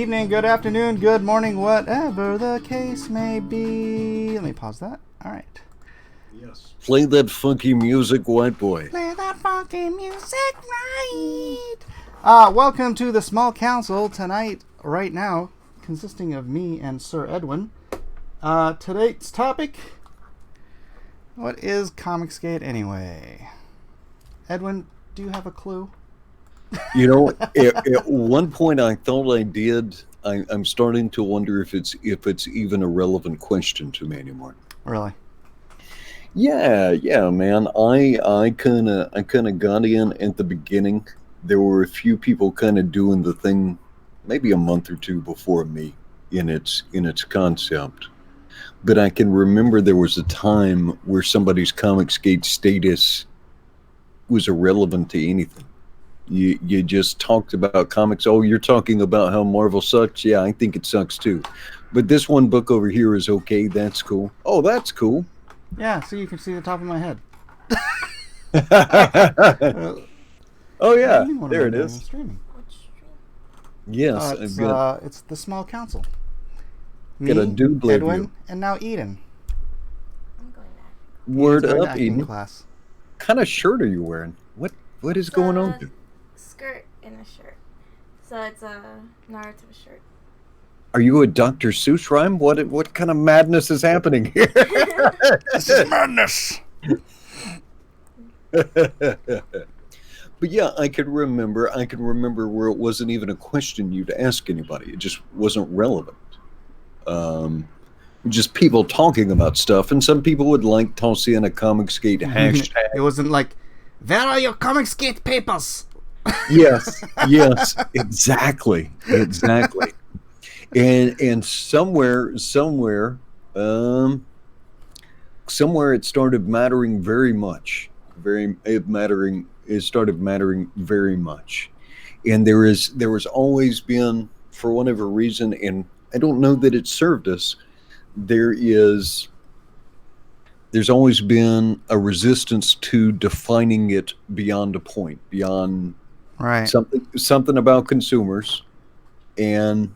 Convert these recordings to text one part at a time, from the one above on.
evening, good afternoon, good morning, whatever the case may be. Let me pause that. All right. Yes. Play that funky music, white boy. Play that funky music right. Welcome to the small council tonight, right now, consisting of me and Sir Edwin. Today's topic, what is Comicsgate anyway? Edwin, do you have a clue? You know, at one point I thought I did. I'm starting to wonder if it's even a relevant question to me anymore. Really? Yeah, man. I kind of got in at the beginning. There were a few people kind of doing the thing, maybe a month or two before me in its concept. But I can remember there was a time where somebody's Comicsgate status was irrelevant to anything. You just talked about comics. Oh, you're talking about how Marvel sucks. Yeah, I think it sucks too. But this one book over here is okay. That's cool. Oh, that's cool. Yeah, so you can see the top of my head. Oh yeah, there it is. Streaming. Yes, it's the small council. Got a doodle Edwin, view. and now Eden. I'm going back. Word Eden's going up, to acting Eden. class. What kind of shirt are you wearing? What is going on there? Skirt and a shirt. So it's a Naruto shirt. Are you a Dr. Seuss rhyme? What kind of madness is happening here? This is madness. But yeah, I can remember where it wasn't even a question you'd ask anybody. It just wasn't relevant. Just people talking about stuff, and some people would like toss in a Comicsgate hashtag. It wasn't like, where are your Comicsgate papers? Yes, exactly. And somewhere it started mattering very much. It started mattering very much. And there was always been, for whatever reason, and I don't know that it served us, there's always been a resistance to defining it beyond a point, beyond Right. something about consumers, and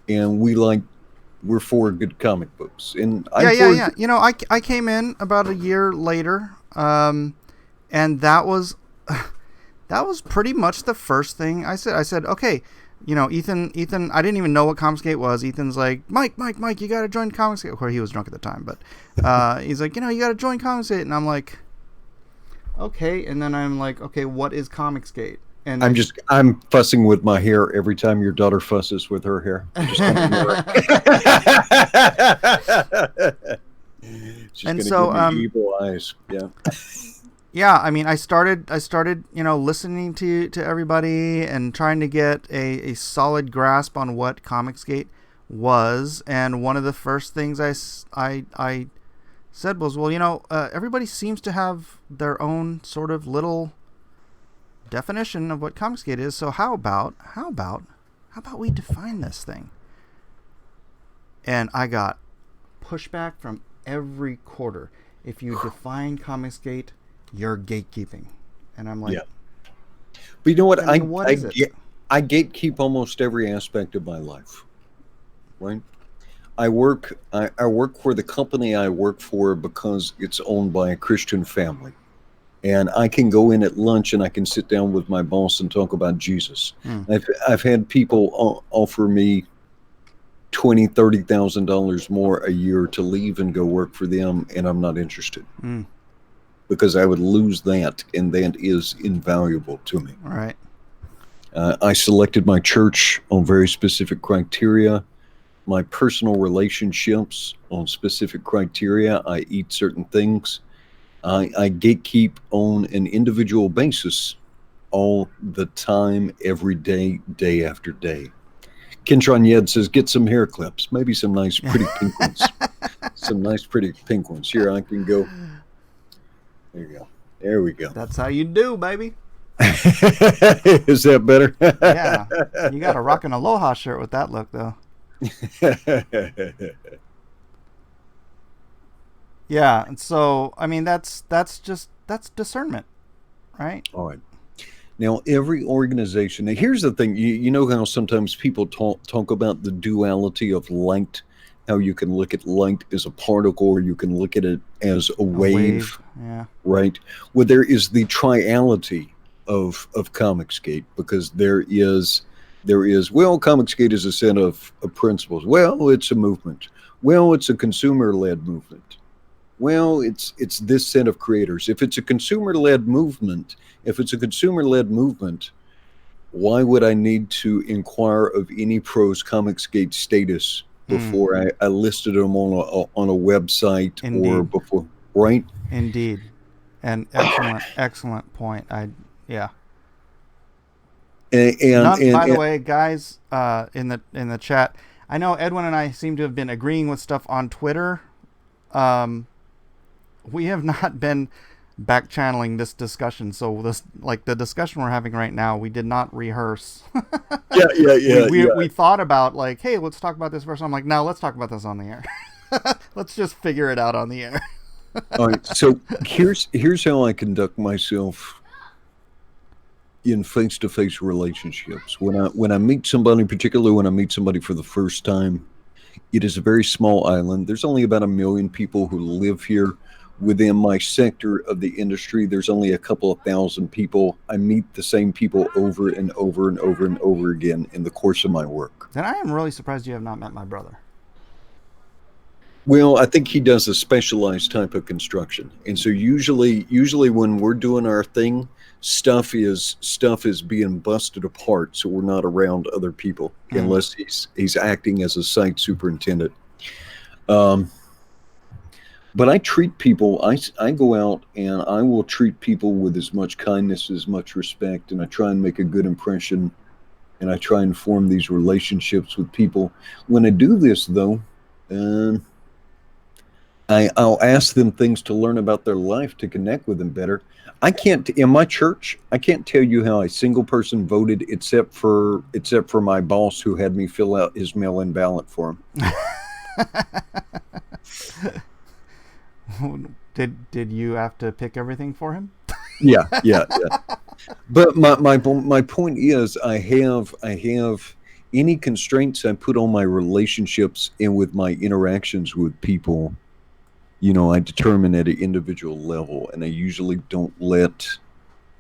we're for good comic books. And Yeah. You know, I came in about a year later, and that was pretty much the first thing I said. I said, okay, you know, Ethan, I didn't even know what Comicsgate was. Ethan's like, Mike, you got to join Comicsgate. Of course, he was drunk at the time, but he's like, you know, you got to join Comicsgate. And I'm like, okay. And then I'm like, okay, what is Comicsgate? And I'm fussing with my hair every time your daughter fusses with her hair. I'm just gonna She's and gonna so, give me evil eyes. Yeah. Yeah, I mean, I started, you know, listening to everybody and trying to get a solid grasp on what Comicsgate was. And one of the first things I said was, well, you know, everybody seems to have their own sort of little definition of what Comicsgate is. So how about we define this thing? And I got pushback from every quarter. If you define Comicsgate, you're gatekeeping. And I'm like, yeah. But you know what? I gatekeep almost every aspect of my life. Right? I work for the company I work for because it's owned by a Christian family. And I can go in at lunch and I can sit down with my boss and talk about Jesus. I've had people offer me $20,000, $30,000 more a year to leave and go work for them, and I'm not interested because I would lose that, and that is invaluable to me. all right. I selected my church on very specific criteria, my personal relationships on specific criteria. I eat certain things. I gatekeep on an individual basis all the time, every day, day after day. Kentron Yed says, get some hair clips, maybe some nice pretty pink ones. Some nice pretty pink ones. Here, I can go. There you go. There we go. That's how you do, baby. Is that better? Yeah. You got a rockin' Aloha shirt with that look, though. Yeah, and so I mean that's discernment, right? All right. Now, every organization. Now, here's the thing. You know how sometimes people talk about the duality of light, how you can look at light as a particle, or you can look at it as a A wave, wave. Yeah. right? Well, there is the triality of Comicsgate, because there is well, Comicsgate is a set of principles. Well, it's a movement. Well, it's a consumer-led movement. Well, it's this set of creators. If it's a consumer-led movement, why would I need to inquire of any pro's Comicsgate status Mm, before I listed them on a website, or indeed. before, right? Indeed. And excellent, excellent point. Yeah. And By the way, guys, in the chat, I know Edwin and I seem to have been agreeing with stuff on Twitter. We have not been back channeling this discussion. So this, like the discussion we're having right now, we did not rehearse. We thought about like, hey, let's talk about this first. I'm like, no, let's talk about this on the air. Let's just figure it out on the air. All right. So here's how I conduct myself in face-to-face relationships. When I meet somebody, particularly when I meet somebody for the first time, it is a very small island. There's only about 1 million people who live here. Within my sector of the industry, there's only a couple of thousand people. I meet the same people over and over and over and over again in the course of my work. And I am really surprised you have not met my brother. Well, I think he does a specialized type of construction, and so usually when we're doing our thing, stuff is being busted apart, so we're not around other people unless he's acting as a site superintendent. But I treat people. I go out and I will treat people with as much kindness, as much respect, and I try and make a good impression, and I try and form these relationships with people. When I do this, though, I'll ask them things to learn about their life, to connect with them better. In my church, I can't tell you how a single person voted except for my boss, who had me fill out his mail-in ballot for him. Did you have to pick everything for him? Yeah. But my point is, I have any constraints I put on my relationships and with my interactions with people. I determine at an individual level, and I usually don't let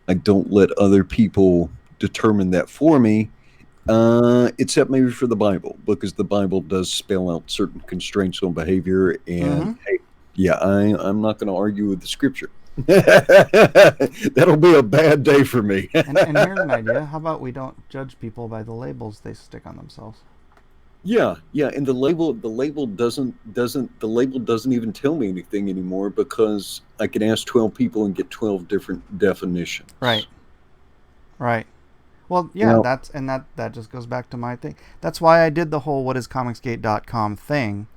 other people determine that for me, except maybe for the Bible, because the Bible does spell out certain constraints on behavior. And hey, yeah, I'm not going to argue with the Scripture. That'll be a bad day for me. and here's an idea: how about we don't judge people by the labels they stick on themselves? Yeah, and the label doesn't even tell me anything anymore, because I can ask 12 people and get 12 different definitions. Right. Well, yeah, that just goes back to my thing. That's why I did the whole whatiscomicsgate.com thing,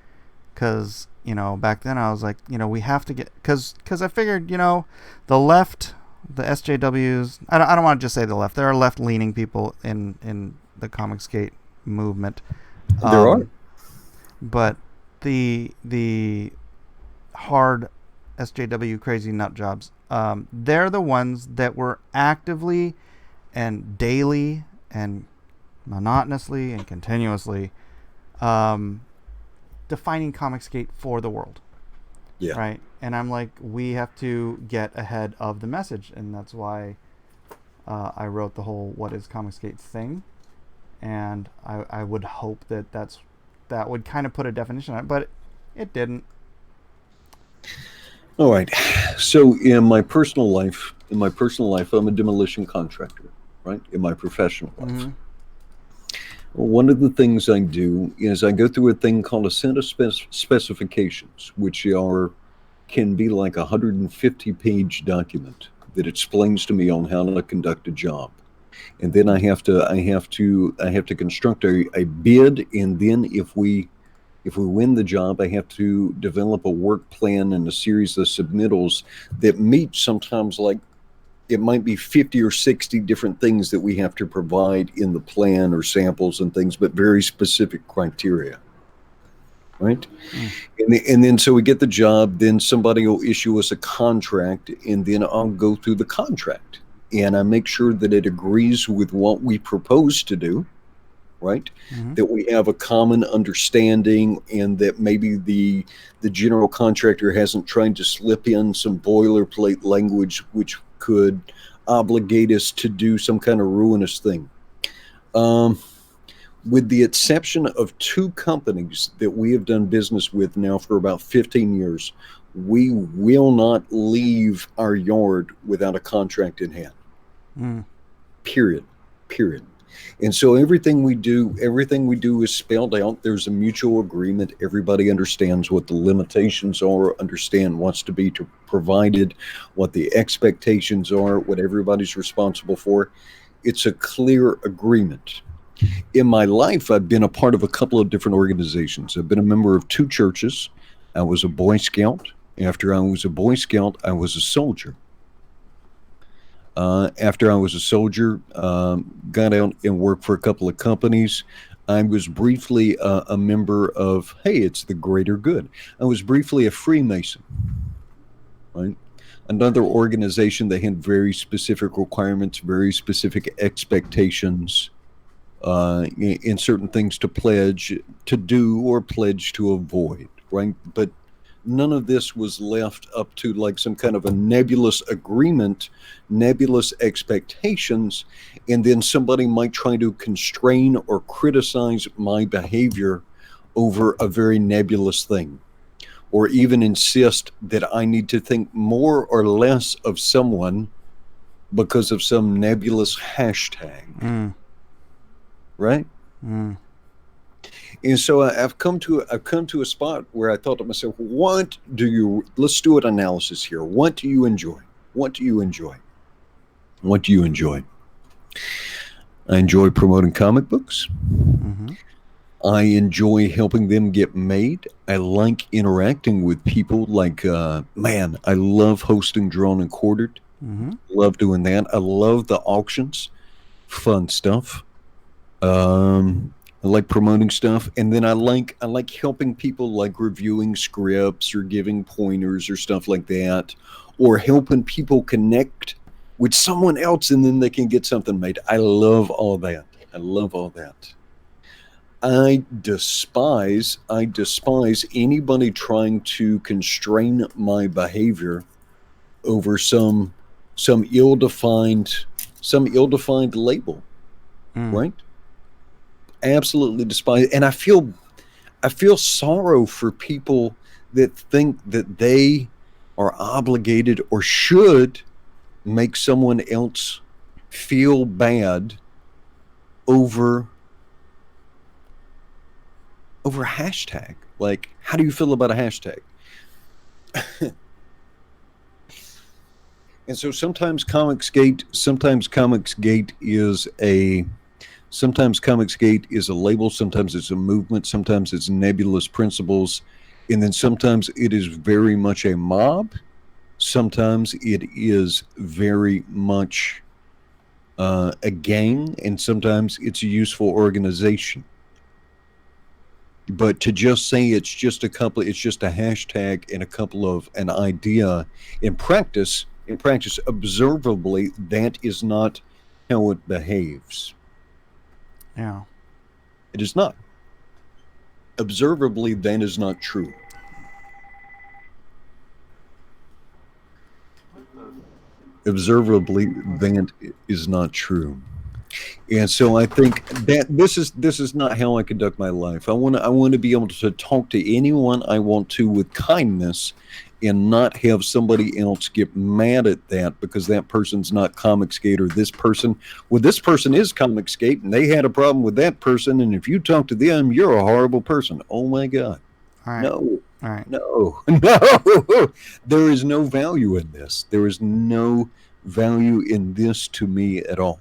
because back then I was like, we have to get, because I figured, the left, the SJWs, I don't want to just say the left. There are left-leaning people in the Comicsgate movement. There are, but the hard SJW crazy nut jobs, they're the ones that were actively and daily and monotonously and continuously defining Comicsgate for the world. Yeah. Right. And I'm like, we have to get ahead of the message, and that's why I wrote the whole "What is Comicsgate" thing. And I would hope that would kind of put a definition on it, but it didn't. All right. So in my personal life, I'm a demolition contractor, right? In my professional life. Mm-hmm. Well, one of the things I do is I go through a thing called a set of specifications, which can be like a 150-page document that explains to me on how to conduct a job. And then I have to construct a bid, and then if we win the job, I have to develop a work plan and a series of submittals that meet sometimes, like, it might be 50 or 60 different things that we have to provide in the plan, or samples and things, but very specific criteria. Right? And then so we get the job, then somebody will issue us a contract, and then I'll go through the contract. and I make sure that it agrees with what we propose to do, right? Mm-hmm. That we have a common understanding, and that maybe the general contractor hasn't tried to slip in some boilerplate language which could obligate us to do some kind of ruinous thing. With the exception of 2 companies that we have done business with now for about 15 years, we will not leave our yard without a contract in hand. Mm. Period. And so everything we do is spelled out. There's a mutual agreement. Everybody understands what the limitations are, understand what's to be provided, what the expectations are, what everybody's responsible for. It's a clear agreement. In my life, I've been a part of a couple of different organizations. I've been a member of 2 churches. I was a Boy Scout. After I was a Boy Scout, I was a soldier. After I was a soldier, got out and worked for a couple of companies. I was briefly a member of, hey, it's the greater good. I was briefly a Freemason, right? Another organization that had very specific requirements, very specific expectations, in certain things to pledge to do or pledge to avoid, right? But none of this was left up to like some kind of a nebulous agreement, nebulous expectations, and then somebody might try to constrain or criticize my behavior over a very nebulous thing, or even insist that I need to think more or less of someone because of some nebulous hashtag. Mm. Right? Mm. And so I've come to a spot where I thought to myself, let's do an analysis here. What do you enjoy? What do you enjoy? What do you enjoy? I enjoy promoting comic books. Mm-hmm. I enjoy helping them get made. I like interacting with people. Like, man, I love hosting Drawn and Quartered. Mm-hmm. Love doing that. I love the auctions. Fun stuff. I like promoting stuff, and then I like helping people, like reviewing scripts or giving pointers or stuff like that, or helping people connect with someone else, and then they can get something made. I love all that. I despise anybody trying to constrain my behavior over some ill-defined label, right? Absolutely despise it. And I feel sorrow for people that think that they are obligated or should make someone else feel bad over hashtag. Like, how do you feel about a hashtag? And so sometimes Comicsgate is a label, sometimes it's a movement, sometimes it's nebulous principles, and then sometimes it is very much a mob. Sometimes it is very much a gang, and sometimes it's a useful organization. But to just say it's just a hashtag and an idea, in practice, observably, that is not how it behaves. Yeah. It is not. Observably, that is not true. Observably, that is not true. And so I think that this is not how I conduct my life. I want to be able to talk to anyone I want to with kindness, and not have somebody else get mad at that because that person's not Comicsgate, or this person is Comicsgate and they had a problem with that person, and if you talk to them, you're a horrible person. Oh my God. All right. No. All right. No. There is no value in this. There is no value in this to me at all.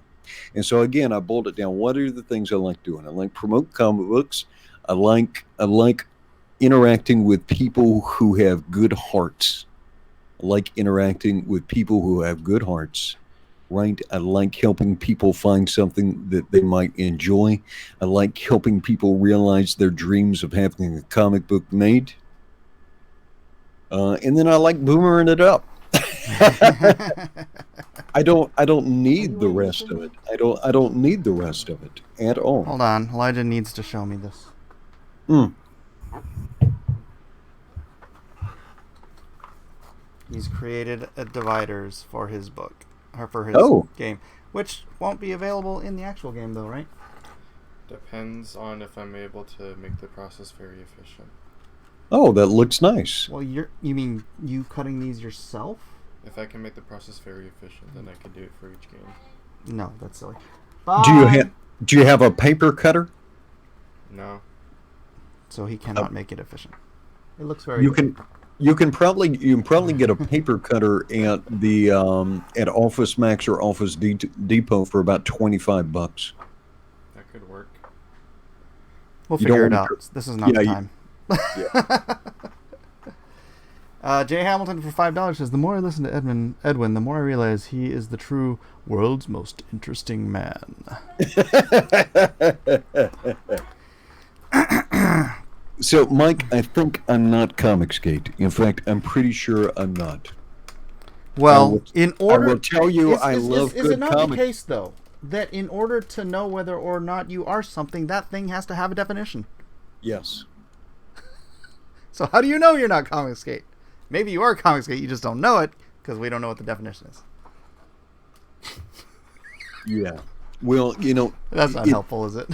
And so again, I boiled it down. What are the things I like doing? I like promote comic books. I like interacting with people who have good hearts. I like interacting with people who have good hearts, right? I like helping people find something that they might enjoy. I like helping people realize their dreams of having a comic book made. And then I like boomering it up. I don't need the rest of it. I don't need the rest of it at all. Hold on. Elijah needs to show me this. Mm. He's created dividers for his book, or for his game, which won't be available in the actual game, though, right? Depends on if I'm able to make the process very efficient. Oh, that looks nice. Well, you mean you cutting these yourself? If I can make the process very efficient, then I can do it for each game. No, that's silly. Do you have a paper cutter? No. So he cannot make it efficient. It looks very good. You can probably get a paper cutter at the at Office Max or Office Depot for about $25. That could work. We'll figure it out. This is not the time. Jay Hamilton for $5 says, the more I listen to Edwin, the more I realize he is the true world's most interesting man. So, Mike, I think I'm not Comicsgate. In fact, I'm pretty sure I'm not. Well, I will tell you, I love good comics. Is it not the case, though, that in order to know whether or not you are something, that thing has to have a definition? Yes. So how do you know you're not Comicsgate? Maybe you are Comicsgate, you just don't know it, because we don't know what the definition is. Yeah. Well, that's not helpful, is it?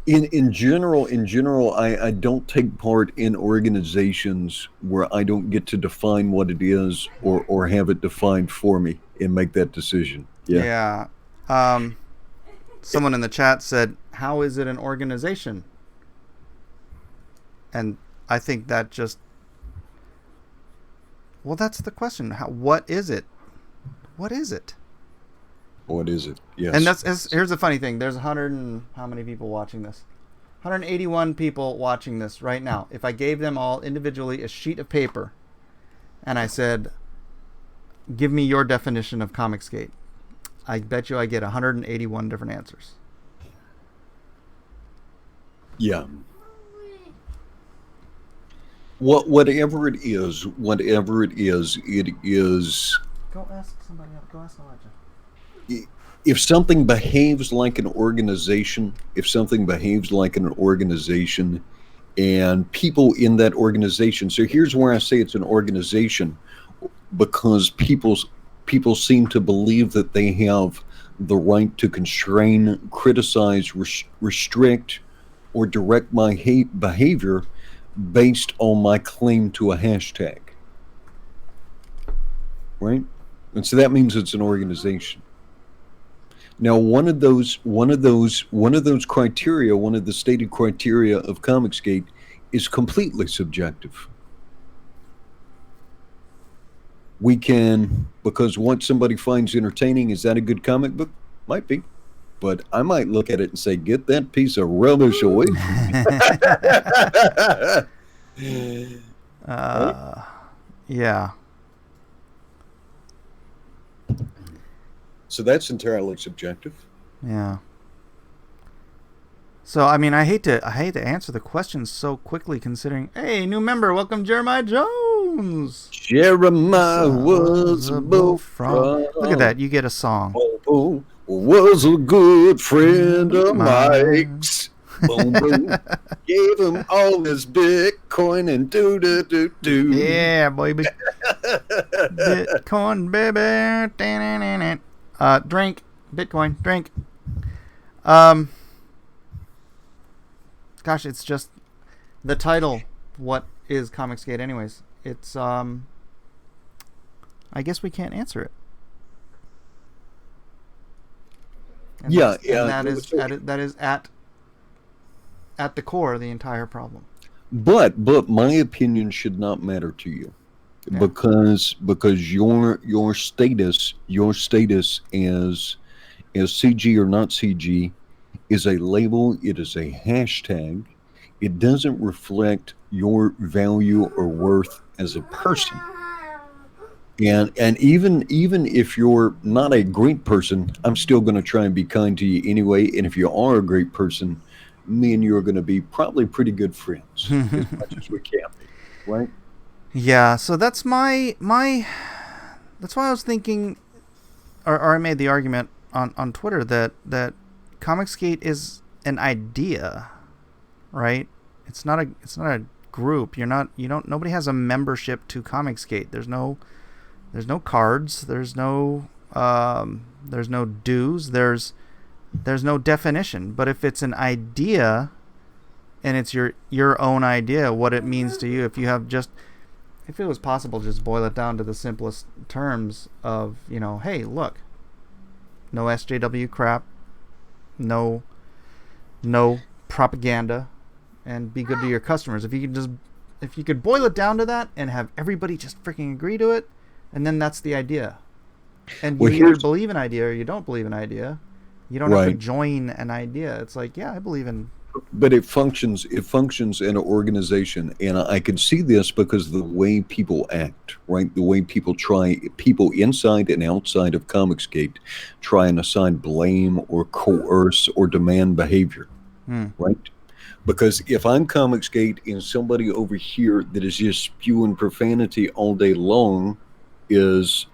In general, I don't take part in organizations where I don't get to define what it is or have it defined for me and make that decision. Yeah. Someone in the chat said, how is it an organization? And I think that just... Well, that's the question. What is it? What is it? What is it? Yes. And here's the funny thing. There's how many people watching this? 181 people watching this right now. If I gave them all individually a sheet of paper and I said, give me your definition of Comicsgate, I bet you I get 181 different answers. Yeah. Whatever it is, it is. Go ask somebody else. Go ask Elijah. If something behaves like an organization, and people in that organization, so here's where I say it's an organization, because people seem to believe that they have the right to constrain, criticize, restrict, or direct my behavior based on my claim to a hashtag. Right? And so that means it's an organization. Now, one of those criteria, one of the stated criteria of Comicsgate is completely subjective. We can, because what somebody finds entertaining, is that a good comic book? Might be. But I might look at it and say, get that piece of rubbish away from me. Yeah. So that's entirely subjective. Yeah. So I mean, I hate to answer the question so quickly, considering, hey, new member, welcome Jeremiah Jones. Jeremiah was a bullfrog. Look at that, you get a song. Oh, was a good friend of Mike's. Boom, boom. Gave him all his Bitcoin and do. Yeah, baby. Bitcoin, baby. Drink. Bitcoin. Drink. Gosh, it's just the title. What is Comicsgate anyways? It's, I guess we can't answer it. And that is at the core of the entire problem. But my opinion should not matter to you, because your status as CG or not CG is a label. It is a hashtag. It doesn't reflect your value or worth as a person. And even if you're not a great person, I'm still going to try and be kind to you anyway. And if you are a great person, me and you are going to be probably pretty good friends as much as we can be, right? Yeah. So that's my. That's why I was thinking, or I made the argument on Twitter that Comicsgate is an idea, right? It's not a group. Nobody has a membership to Comicsgate. There's no cards. There's no dues. There's no definition. But if it's an idea, and it's your own idea, what it means to you, if it was possible, just boil it down to the simplest terms of, hey, look, no SJW crap, no propaganda, and be good to your customers. If you could boil it down to that and have everybody just freaking agree to it, and then that's the idea. And you either believe an idea or you don't believe an idea. You don't have to join an idea. It's like, yeah, I believe in. But it functions in an organization, and I can see this because of the way people act, right? The way people inside and outside of Comicsgate try and assign blame or coerce or demand behavior, right? Because if I'm Comicsgate and somebody over here that is just spewing profanity all day long is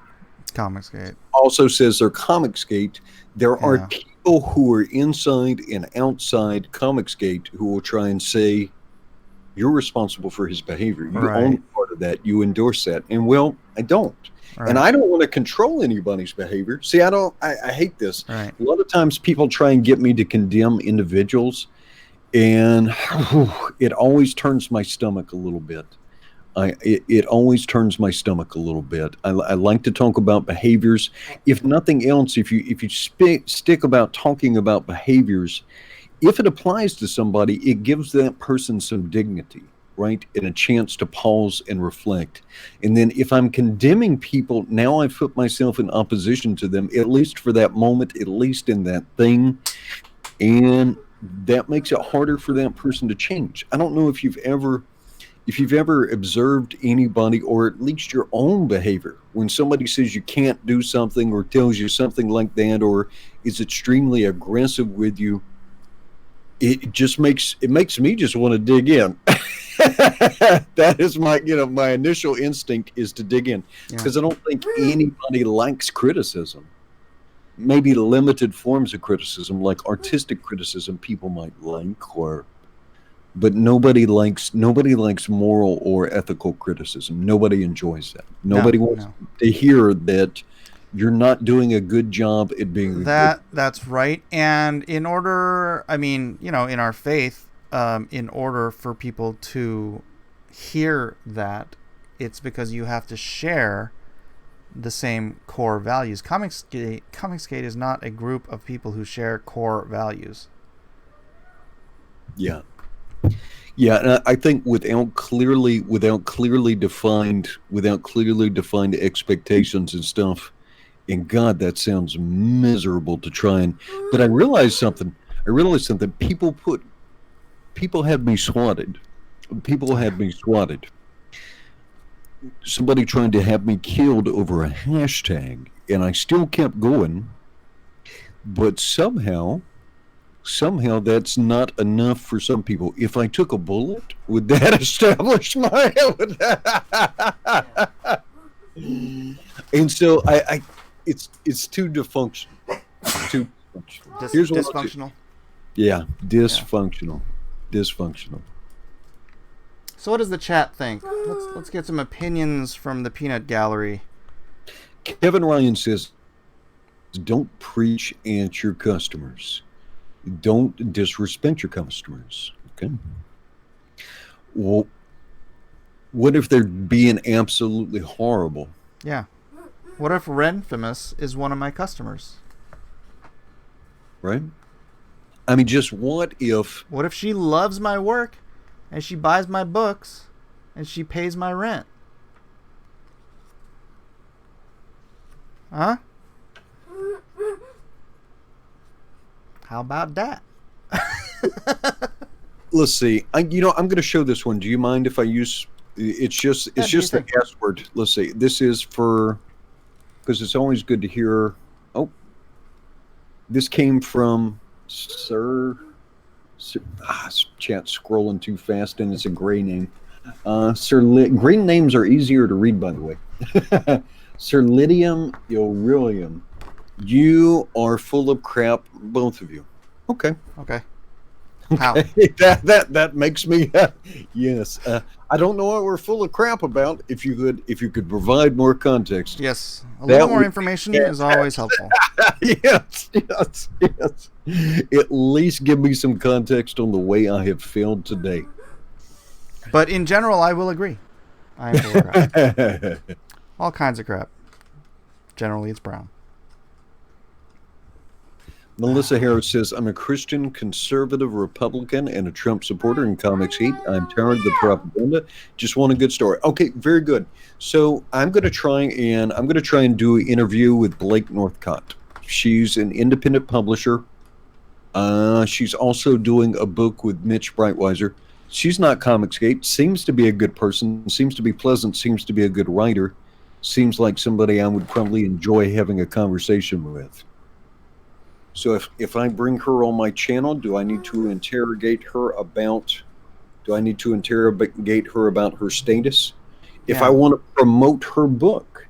Comicsgate, also says they're Comicsgate, there are people who are inside and outside Comicsgate who will try and say, you're responsible for his behavior. You own part of that. You endorse that. And, well, I don't. Right. And I don't want to control anybody's behavior. See, I hate this. Right. A lot of times people try and get me to condemn individuals, and it always turns my stomach a little bit. It always turns my stomach a little bit. I like to talk about behaviors. If nothing else, if you stick about talking about behaviors, if it applies to somebody, it gives that person some dignity, right? And a chance to pause and reflect. And then if I'm condemning people, now I've put myself in opposition to them, at least for that moment, at least in that thing. And that makes it harder for that person to change. I don't know if you've ever observed anybody, or at least your own behavior, when somebody says you can't do something or tells you something like that, or is extremely aggressive with you, it makes me just want to dig in. That is my initial instinct is to dig in, because I don't think anybody likes criticism. Maybe limited forms of criticism, like artistic criticism, people might like, but nobody likes moral or ethical criticism. Nobody enjoys that. Nobody wants to hear that you're not doing a good job at being that's right. And in order, in our faith, in order for people to hear that, it's because you have to share the same core values. Comicsgate is not a group of people who share core values. Yeah. Yeah, and I think without clearly defined expectations and stuff, and God, that sounds miserable to try and. But I realized something. People had me swatted. Somebody tried to have me killed over a hashtag, and I still kept going. But somehow that's not enough for some people. If I took a bullet, would that establish my... And so it's too dysfunctional. Here's what dysfunctional? Yeah, dysfunctional. Dysfunctional. So what does the chat think? Let's get some opinions from the peanut gallery. Kevin Ryan says, don't preach at your customers. Don't disrespect your customers. Okay. Well, what if they're being absolutely horrible? Yeah. What if Renfamous is one of my customers? Right? I mean, just what if... What if she loves my work, and she buys my books, and she pays my rent? Huh? How about that? Let's see. I'm going to show this one. Do you mind if I use? It's just the S word. Let's see. This is because it's always good to hear. Oh, this came from Sir. Chat scrolling too fast, and it's a gray name. Green names are easier to read, by the way. Sir Lydium Aurelium You are full of crap, both of you. Okay. Okay. How? Okay. That makes me yes. I don't know what we're full of crap about. If you could provide more context, Yes, a little that more would information be is always helpful. yes, yes, yes. At least give me some context on the way I have failed today. But in general, I will agree. I am full of crap. All kinds of crap. Generally, it's brown. Melissa Harris says, I'm a Christian conservative Republican and a Trump supporter in Comicsgate. I'm tired of the propaganda. Just want a good story. Okay, very good. So I'm gonna try and do an interview with Blake Northcott. She's an independent publisher. She's also doing a book with Mitch Breitweiser. She's not Comicsgate, seems to be a good person, seems to be pleasant, seems to be a good writer, seems like somebody I would probably enjoy having a conversation with. So if I bring her on my channel, do I need to interrogate her about her status? If I Yeah. want to promote her book,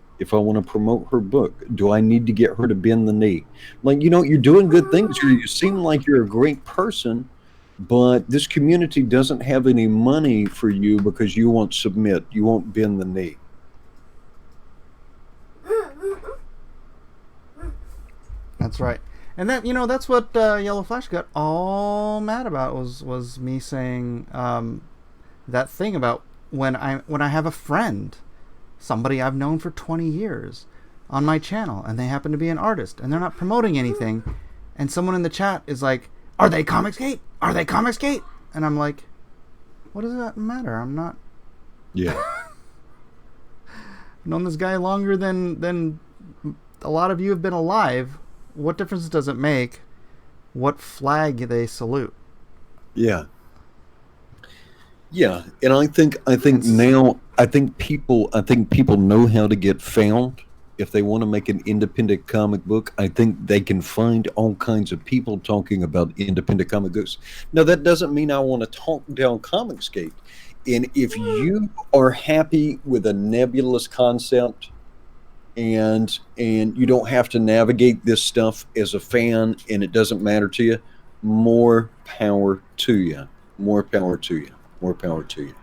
do I need to get her to bend the knee? Like, you're doing good things here. You seem like you're a great person, but this community doesn't have any money for you because you won't submit. You won't bend the knee. That's right. And that's what Yellow Flash got all mad about was me saying that thing about when I have a friend, somebody I've known for 20 years, on my channel, and they happen to be an artist, and they're not promoting anything, and someone in the chat is like, "Are they Comicsgate? Are they Comicsgate?" And I'm like, "What does that matter? I'm not." Yeah. I've known this guy longer than a lot of you have been alive. What difference does it make what flag they salute? Yeah. Yeah, and I think people know how to get found. If they want to make an independent comic book, I think they can find all kinds of people talking about independent comic books. Now, that doesn't mean I want to talk down Comicsgate. And if you are happy with a nebulous concept and you don't have to navigate this stuff as a fan and it doesn't matter to you, more power to you. More power to you. More power to you.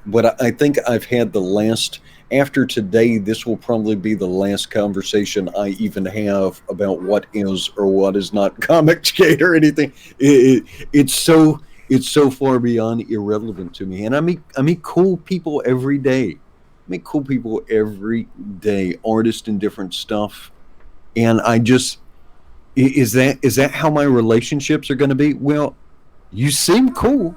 But I think I've had after today, this will probably be the last conversation I even have about what is or what is not Comicsgate or anything. It's so far beyond irrelevant to me. And I meet cool people every day. Artists and different stuff. And is that how my relationships are going to be? Well, you seem cool.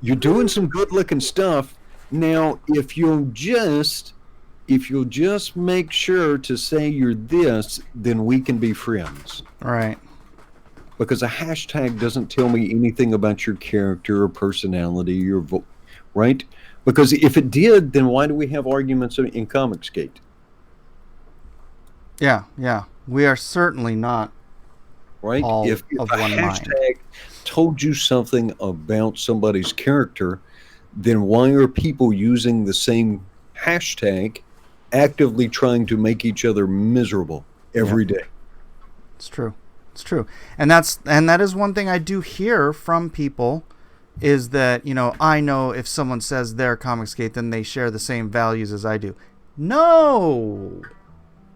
You're doing some good looking stuff. Now, if you'll just make sure to say you're this, then we can be friends. All right. Because a hashtag doesn't tell me anything about your character or personality or right? Because if it did, then why do we have arguments in Comicsgate? Yeah. We are certainly not right. all if of a one hashtag mind. told you something about somebody's character, then why are people using the same hashtag actively trying to make each other miserable every day? It's true. And that is one thing I do hear from people is that, I know if someone says they're Comicsgate, then they share the same values as I do. No,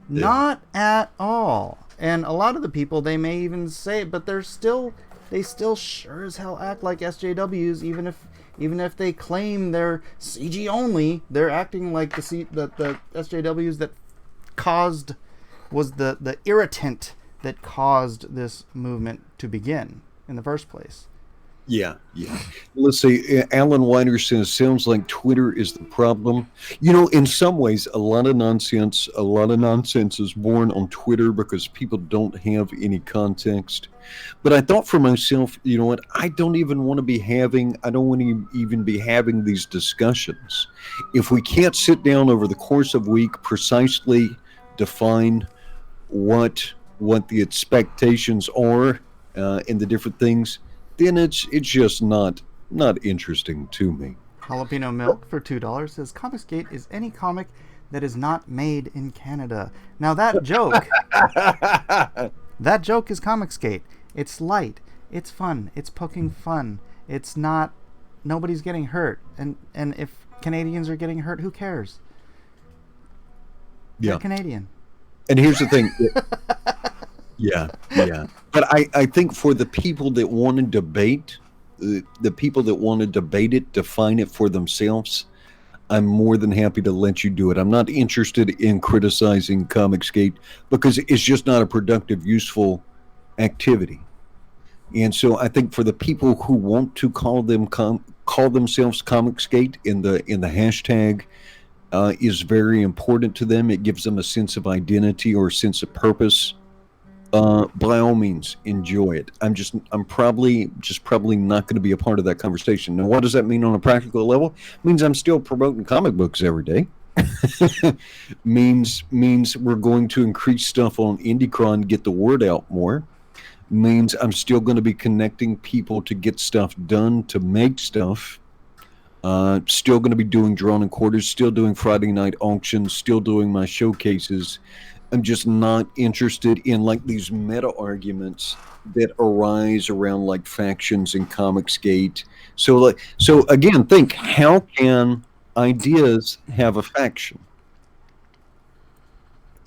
not at all. And a lot of the people, they may even say, but they still sure as hell act like SJWs, even if they claim they're CG only. They're acting like the SJWs that was the irritant that caused this movement to begin in the first place. Yeah. Let's see. Alan Weiner says, sounds like Twitter is the problem. In some ways, a lot of nonsense is born on Twitter because people don't have any context. But I thought for myself, you know what? I don't want to be having these discussions. If we can't sit down over the course of a week, precisely define what the expectations are and the different things, then it's just not interesting to me. Jalapeno Milk for $2 says Comicsgate is any comic that is not made in Canada. Now that joke, that joke is Comicsgate. It's light. It's fun. It's poking fun. It's not. Nobody's getting hurt, and if Canadians are getting hurt, who cares? They're Canadian. And here's the thing. Yeah. But I think for the people that want to debate, the people that want to debate it, define it for themselves, I'm more than happy to let you do it. I'm not interested in criticizing Comicsgate because it's just not a productive, useful activity. And so I think for the people who want to call themselves Comicsgate in the hashtag is very important to them. It gives them a sense of identity or a sense of purpose. By all means, enjoy it. I'm probably not going to be a part of that conversation. Now, what does that mean on a practical level? It means I'm still promoting comic books every day. means we're going to increase stuff on IndieCron, get the word out more. Means I'm still going to be connecting people to get stuff done, to make stuff. Still going to be doing Drawn in Quarters, still doing Friday night auctions, still doing my showcases. I'm just not interested in like these meta arguments that arise around like factions in Comicsgate. So again, think, how can ideas have a faction?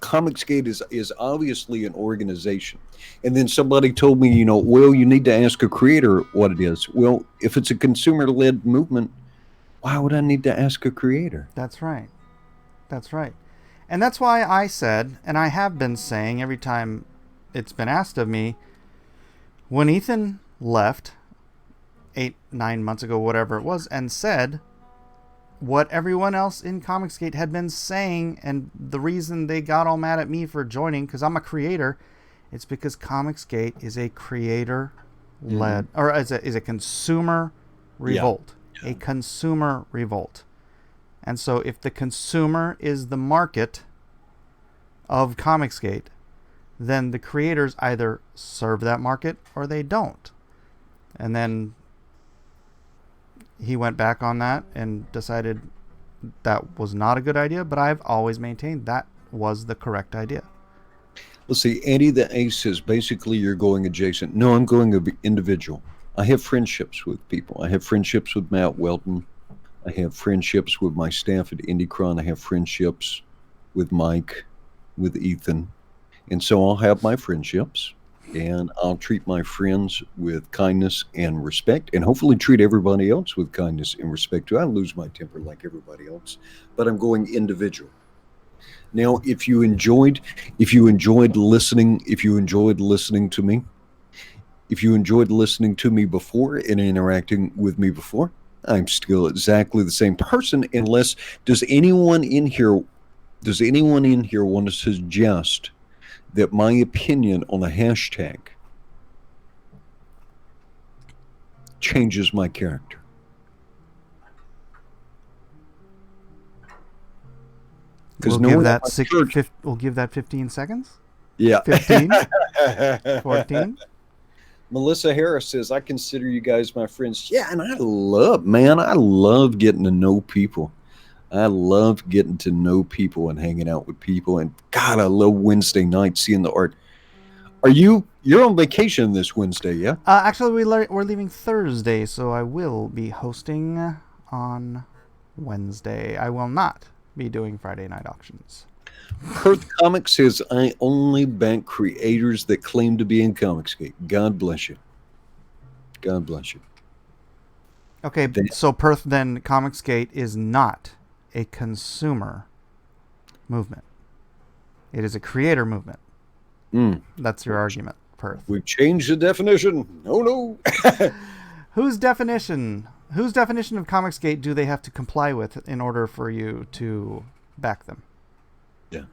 Comicsgate is obviously an organization. And then somebody told me, well, you need to ask a creator what it is. Well, if it's a consumer-led movement, why would I need to ask a creator? That's right. And that's why I said, and I have been saying every time it's been asked of me, when Ethan left 8-9 months ago, whatever it was, and said what everyone else in Comicsgate had been saying, and the reason they got all mad at me for joining, because I'm a creator, it's because Comicsgate is a creator-led, or is a consumer revolt. Yeah. A consumer revolt. And so if the consumer is the market of Comicsgate, then the creators either serve that market or they don't. And then he went back on that and decided that was not a good idea, but I've always maintained that was the correct idea. Let's see, Andy the Ace says, basically you're going adjacent. No, I'm going individual. I have friendships with people. I have friendships with Matt Welton. I have friendships with my staff at IndieCron. I have friendships with Mike, with Ethan. And so I'll have my friendships, and I'll treat my friends with kindness and respect, and hopefully treat everybody else with kindness and respect too. I lose my temper like everybody else, but I'm going individual. Now, if you enjoyed listening to me, if you enjoyed listening to me before and interacting with me before, I'm still exactly the same person, unless does anyone in here want to suggest that my opinion on a hashtag changes my character? We'll give that 15 seconds. Yeah. 15, 14. Melissa Harris says, I consider you guys my friends. Yeah, and I love getting to know people. I love getting to know people and hanging out with people. And God, I love Wednesday night seeing the art. You're on vacation this Wednesday, yeah? Actually, we're leaving Thursday, so I will be hosting on Wednesday. I will not be doing Friday night auctions. Perth Comics says, I only bank creators that claim to be in Comicsgate. God bless you. God bless you. Okay, so Perth, then Comicsgate is not a consumer movement. It is a creator movement. That's your argument, Perth. We've changed the definition. No. Whose definition of Comicsgate do they have to comply with in order for you to back them? Yeah.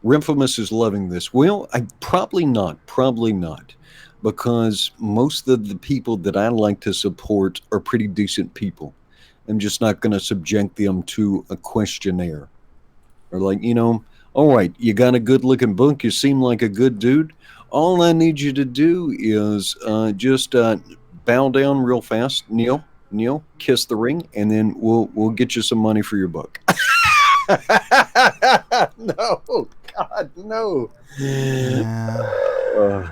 Rimphamus is loving this. Well, probably not, because most of the people that I like to support are pretty decent people. I'm just not going to subject them to a questionnaire. Or like, all right, you got a good-looking book, you seem like a good dude. All I need you to do is just bow down real fast, kneel, kiss the ring, and then we'll get you some money for your book. No, God, no. Yeah. Uh,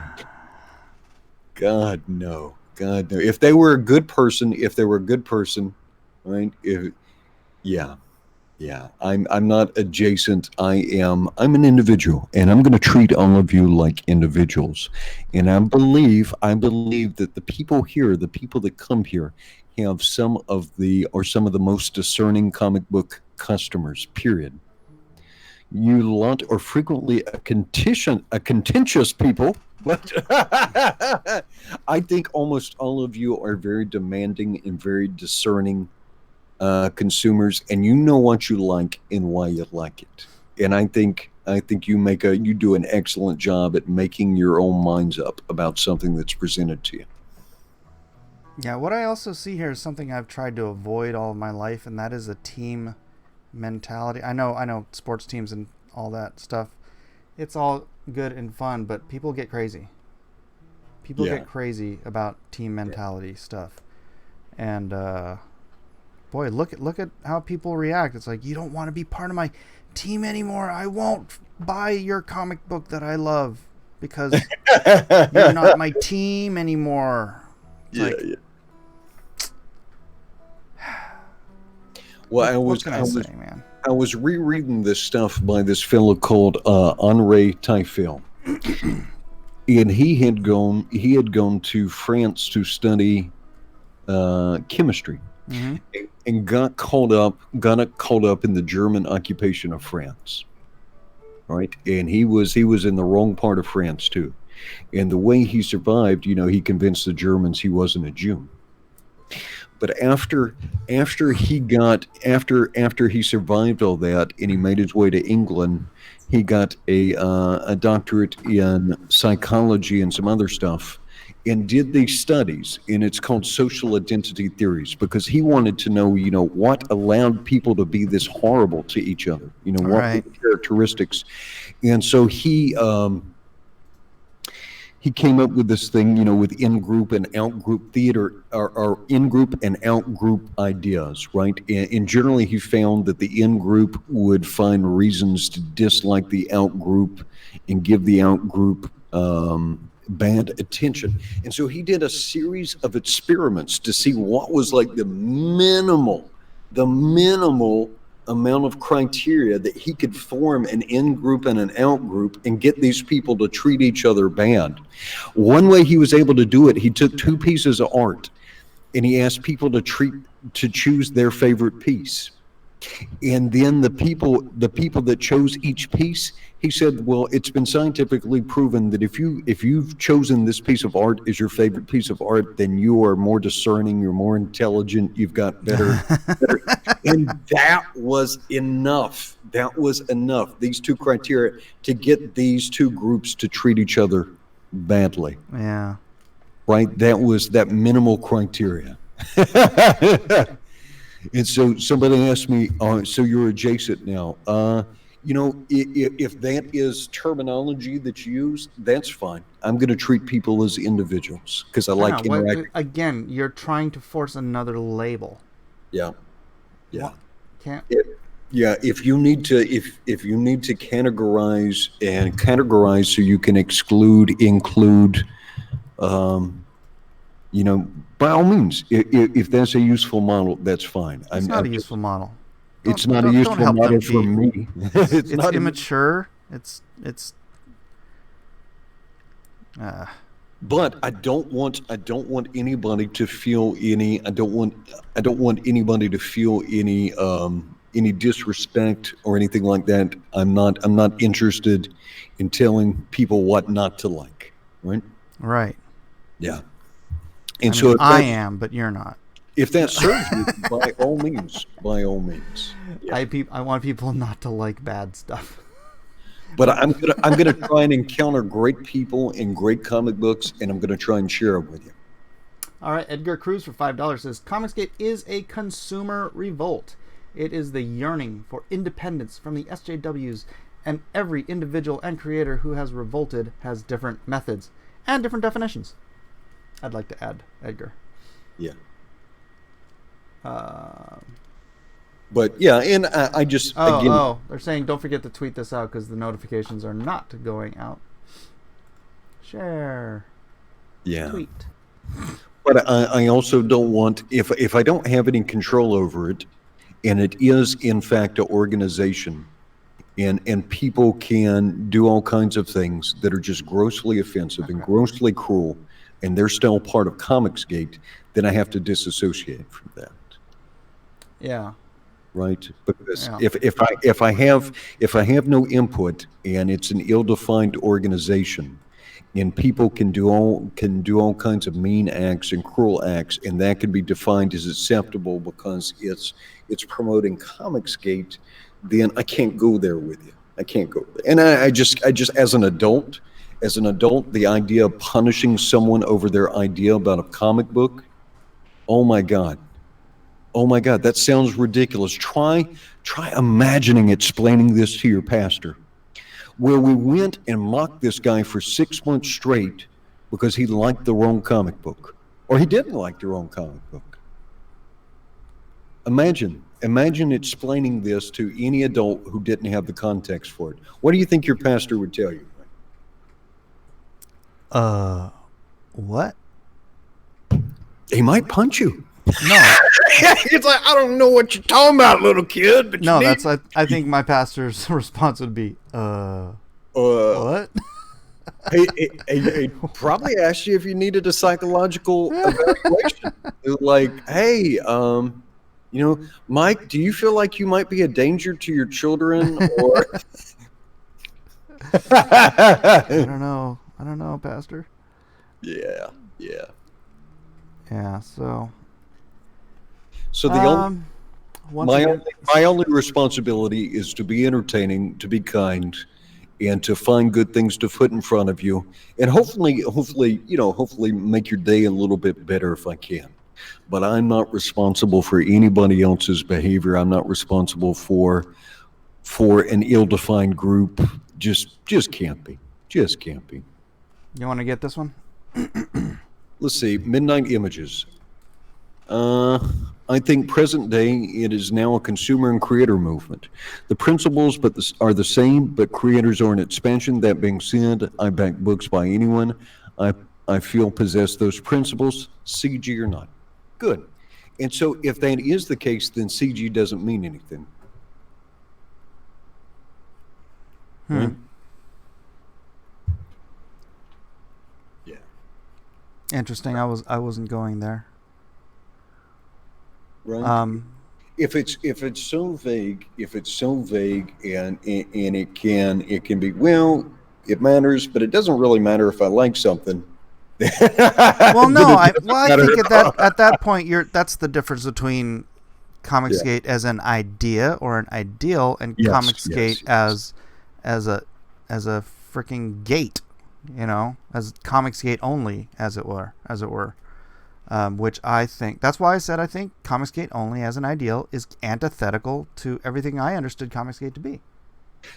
God, no. God, no. If they were a good person, right? Yeah, yeah. I'm not adjacent. I'm an individual, and I'm going to treat all of you like individuals. And I believe that the people here, the people that come here, have some of the most discerning comic book customers. Period. You lot are frequently a contentious people, but I think almost all of you are very demanding and very discerning consumers, and you know what you like and why you like it. And I think you do an excellent job at making your own minds up about something that's presented to you. Yeah, what I also see here is something I've tried to avoid all of my life, and that is a team mentality. I know sports teams and all that stuff. It's all good and fun, but people get crazy. People Yeah. get crazy about team mentality stuff. And boy, look at how people react. It's like, you don't want to be part of my team anymore. I won't buy your comic book that I love because you're not my team anymore. It's Yeah, like, yeah. Well, what can I say, man? I was rereading this stuff by this fellow called Henri Taillefer, and he had gone to France to study chemistry, Mm-hmm. and got caught up in the German occupation of France. Right, and he was in the wrong part of France too. And the way he survived, he convinced the Germans he wasn't a Jew. But after he survived all that and he made his way to England, he got a doctorate in psychology and some other stuff, and did these studies, and it's called social identity theories, because he wanted to know, what allowed people to be this horrible to each other, All what were right. the characteristics. And so he came up with this thing, with in-group and out-group theater, or in-group and out-group ideas, right? And generally, he found that the in-group would find reasons to dislike the out-group and give the out-group bad attention. And so he did a series of experiments to see what was like the minimal amount of criteria that he could form an in-group and an out-group and get these people to treat each other bad. One way he was able to do it, he took two pieces of art and he asked people to choose their favorite piece. And then the people that chose each piece, he said, well, it's been scientifically proven that if you've chosen this piece of art as your favorite piece of art, then you are more discerning, you're more intelligent, you've got better. And that was enough. That was enough. These two criteria to get these two groups to treat each other badly. Yeah. Right? That was that minimal criteria. And so somebody asked me, so you're adjacent now. If that is terminology that's used, that's fine. I'm going to treat people as individuals because I I know. like interacting. Again, you're trying to force another label. Yeah, yeah. What? Can't. Yeah, if you need to categorize so you can exclude, include, um, by all means, if that's a useful model, that's fine. It's not a useful model. It's not a Don't useful help them model for be. me. It's not a- immature. It's. But I don't want anybody to feel any. I don't want anybody to feel any disrespect or anything like that. I'm not interested in telling people what not to like. Right? Right. Yeah. I And mean, so I am, but you're not. if that serves you, by all means, by all means. Yeah. I want people not to like bad stuff. But I'm gonna try and encounter great people and great comic books, and I'm gonna try and share them with you. All right, Edgar Cruz for $5 says Comicsgate is a consumer revolt. It is the yearning for independence from the SJWs, and every individual and creator who has revolted has different methods and different definitions. I'd like to add, Edgar. Yeah. But yeah, and I just again, They're saying don't forget to tweet this out because the notifications are not going out. Share. yeah. Tweet. But I also don't want, if I don't have any control over it, and it is in fact an organization, and people can do all kinds of things that are just grossly offensive and grossly cruel, and they're still part of Comicsgate, then I have to disassociate from that. Yeah. Right, because Yeah. if I have no input and it's an ill-defined organization, and people can do all kinds of mean acts and cruel acts, and that can be defined as acceptable because it's promoting Comicsgate, then I can't go there with you. I can't go there. And I just as an adult, the idea of punishing someone over their idea about a comic book, oh my God. Oh my God, that sounds ridiculous. Try imagining explaining this to your pastor, where we went and mocked this guy for 6 months straight because he liked the wrong comic book, or he didn't like the wrong comic book. Imagine explaining this to any adult who didn't have the context for it. What do you think your pastor would tell you? What? He might punch you. No. It's like, I don't know what you're talking about, little kid. But No, that's I think my pastor's response would be, what? He probably asked you if you needed a psychological evaluation. Like, hey, Mike, do you feel like you might be a danger to your children? Or I don't know, Pastor. Yeah. Yeah, so the once my again, only responsibility is to be entertaining, to be kind, and to find good things to put in front of you, and hopefully, make your day a little bit better if I can. But I'm not responsible for anybody else's behavior. I'm not responsible for an ill-defined group. Just can't be. Just can't be. You want to get this one? Let's see. Midnight Images. I think present day it is now a consumer and creator movement. The principles are the same, but creators are an expansion. That being said, I back books by anyone I feel possess those principles, CG or not. Good. And so if that is the case, then CG doesn't mean anything. Right? Yeah. Interesting. I wasn't going there. Right. If it's so vague, and it can be, well, it matters, but it doesn't really matter if I like something. Well, no, I think at that point that's the difference between Comicsgate as an idea or an ideal and Comicsgate as a freaking gate, as Comicsgate only, as it were. Which I think, that's why I said I think Comicsgate only as an ideal is antithetical to everything I understood Comicsgate to be.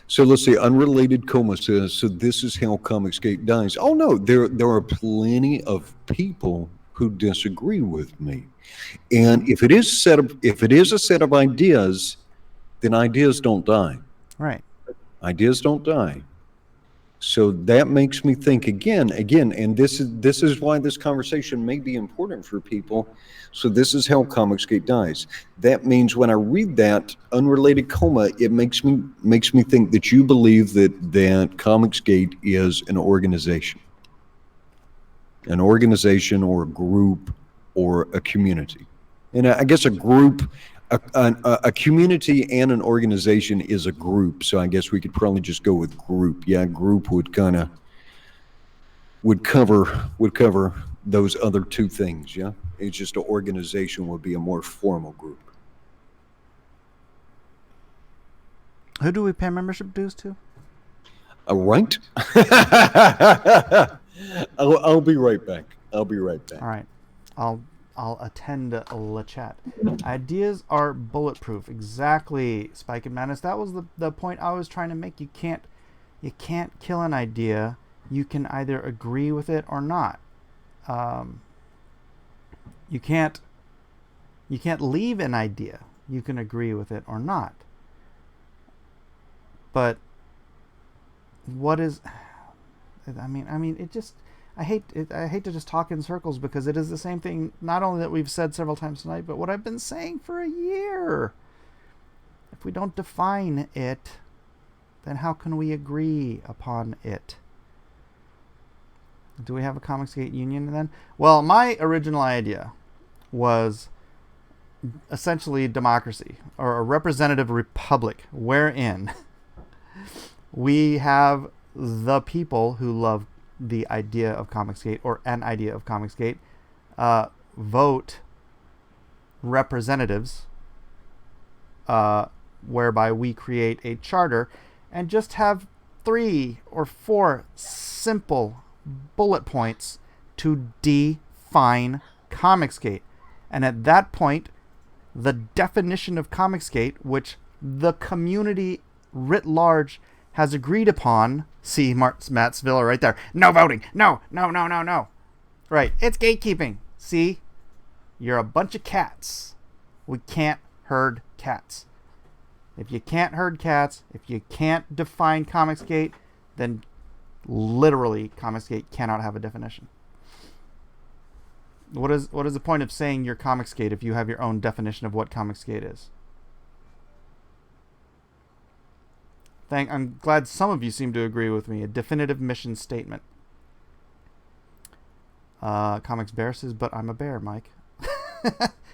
So let's see, Unrelated Coma says, so this is how Comicsgate dies. Oh no, there are plenty of people who disagree with me. And if it is a set of ideas, then ideas don't die. Right. Ideas don't die. So that makes me think again, and this is why this conversation may be important for people. So this is how Comicsgate dies. That means when I read that Unrelated Coma, it makes me think that you believe that Comicsgate is an organization or a group or a community. And I guess a group, a community and an organization is a group. So I guess we could probably just go with group. Yeah, group would cover those other two things. Yeah, it's just an organization would be a more formal group. Who do we pay membership dues to? Right. I'll be right back. All right. I'll attend the chat. Ideas are bulletproof. Exactly, Spike and Madness. That was the point I was trying to make. You can't kill an idea. You can either agree with it or not. You can't leave an idea. You can agree with it or not. But what is... I mean, it just... I hate to just talk in circles, because it is the same thing, not only that we've said several times tonight, but what I've been saying for a year. If we don't define it, then how can we agree upon it? Do we have a Comicsgate union then? Well, my original idea was essentially democracy, or a representative republic, wherein we have the people who love the idea of Comicsgate, or an idea of Comicsgate, vote representatives, whereby we create a charter and just have 3 or 4 simple bullet points to define Comicsgate. And at that point, the definition of Comicsgate, which the community writ large has agreed upon. See, Matt Svilla right there. No voting. No. Right. It's gatekeeping. See? You're a bunch of cats. We can't herd cats. If you can't herd cats, if you can't define Comicsgate, then literally Comicsgate cannot have a definition. What is the point of saying you're Comicsgate if you have your own definition of what Comicsgate is? I'm glad some of you seem to agree with me. A definitive mission statement. Comics Bear says, but I'm a bear, Mike.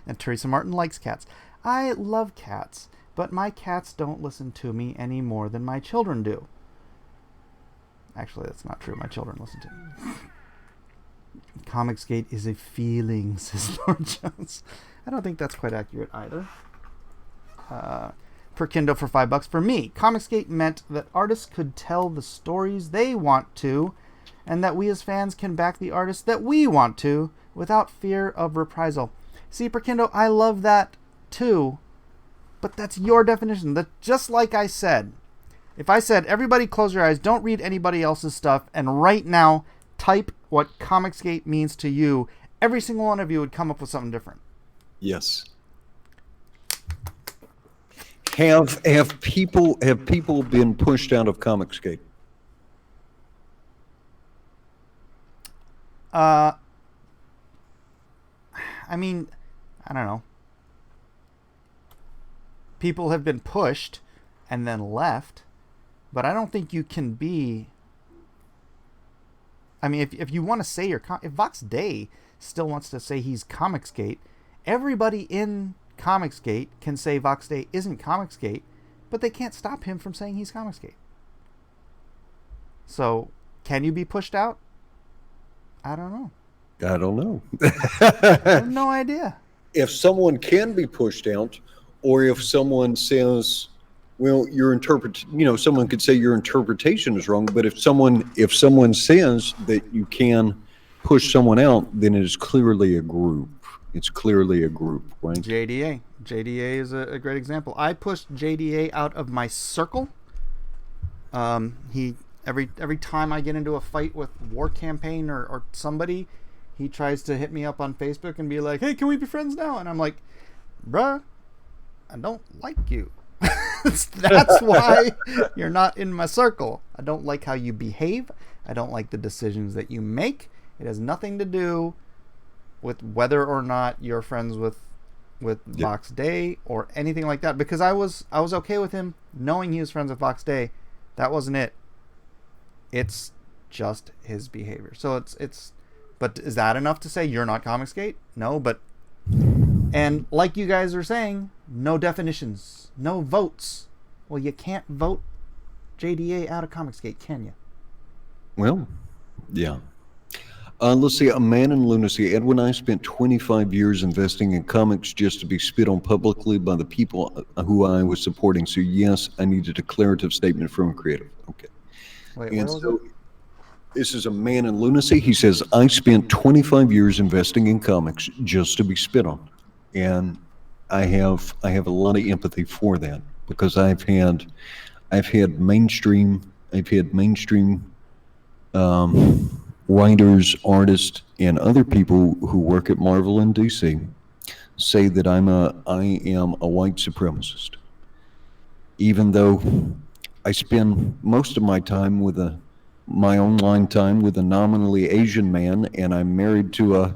And Teresa Martin likes cats. I love cats, but my cats don't listen to me any more than my children do. Actually, that's not true. My children listen to me. Comicsgate is a feeling, says Lord Jones. I don't think that's quite accurate either. Per Kindle for $5. For me, Comicsgate meant that artists could tell the stories they want to, and that we as fans can back the artists that we want to without fear of reprisal. See, Per Kindle, I love that too, but that's your definition. That, just like I said, if I said, everybody close your eyes, don't read anybody else's stuff, and right now type what Comicsgate means to you, every single one of you would come up with something different. Yes. Have people been pushed out of Comicsgate? I mean, I don't know. People have been pushed and then left, but I don't think you can be... I mean, if you want to say if Vox Day still wants to say he's Comicsgate, everybody in Comicsgate can say Vox Day isn't Comicsgate, but they can't stop him from saying he's Comicsgate. So, can you be pushed out? I don't know. I don't know. I have no idea. If someone can be pushed out, or if someone says, well, someone could say your interpretation is wrong, but if someone says that you can push someone out, then it is clearly a group. It's clearly a group, right? JDA is a great example. I pushed JDA out of my circle. He every time I get into a fight with War Campaign or somebody, he tries to hit me up on Facebook and be like, hey, can we be friends now? And I'm like, bruh, I don't like you. That's why you're not in my circle. I don't like how you behave. I don't like the decisions that you make. It has nothing to do with whether or not you're friends with Vox Day or anything like that. Because I was okay with him knowing he was friends with Vox Day. That wasn't it. It's just his behavior. So it's. But is that enough to say you're not Comicsgate? No, but. And like you guys are saying, no definitions, no votes. Well, you can't vote JDA out of Comicsgate, can you? Well, yeah. Let's see, A Man in Lunacy. Edwin and I spent 25 years investing in comics just to be spit on publicly by the people who I was supporting. So, yes, I need a declarative statement from a creative. Okay. Wait, and so, this is A Man in Lunacy. He says, I spent 25 years investing in comics just to be spit on. And I have a lot of empathy for that, because I've had mainstream writers, artists, and other people who work at Marvel and DC say that I am a white supremacist, even though I spend most of my time my online time with a nominally Asian man, and I'm married to a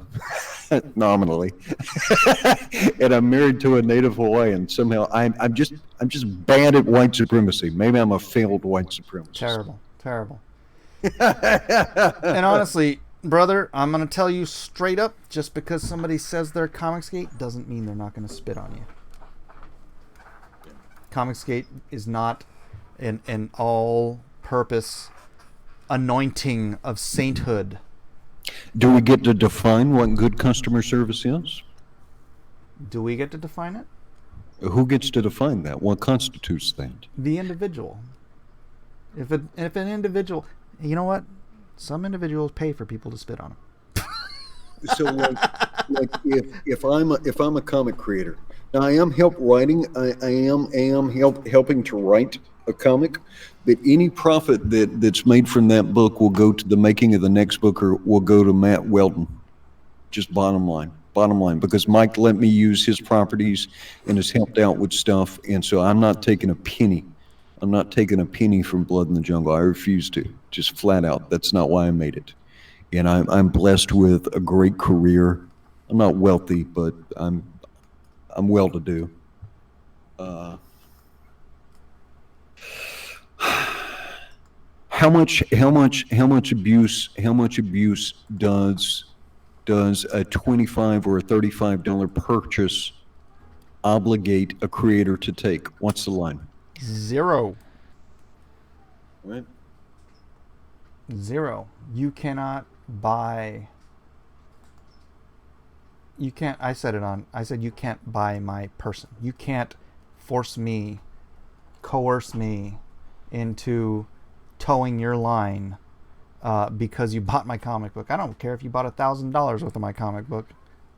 nominally, and I'm married to a native Hawaiian. Somehow, I'm just bad at white supremacy. Maybe I'm a failed white supremacist. Terrible, terrible. And honestly, brother, I'm gonna tell you straight up: just because somebody says they're Comicsgate doesn't mean they're not gonna spit on you. Comicsgate is not an all-purpose anointing of sainthood. Do we get to define what good customer service is? Do we get to define it? Who gets to define that? What constitutes that? The individual. If an individual, you know what? Some individuals pay for people to spit on them. So, like if I'm a comic creator, now I am helping to write a comic, but any profit that's made from that book will go to the making of the next book, or will go to Matt Weldon. Just bottom line, because Mike let me use his properties and has helped out with stuff, and so I'm not taking a penny. I'm not taking a penny from Blood in the Jungle. I refuse to, just flat out. That's not why I made it. And I'm blessed with a great career. I'm not wealthy, but I'm well-to-do. How much abuse does a $25 or a $35 purchase obligate a creator to take? What's the line? 0. Right. 0. You cannot buy. You can't. I said you can't buy my person. You can't force me, coerce me into towing your line because you bought my comic book. I don't care if you bought $1,000 worth of my comic book.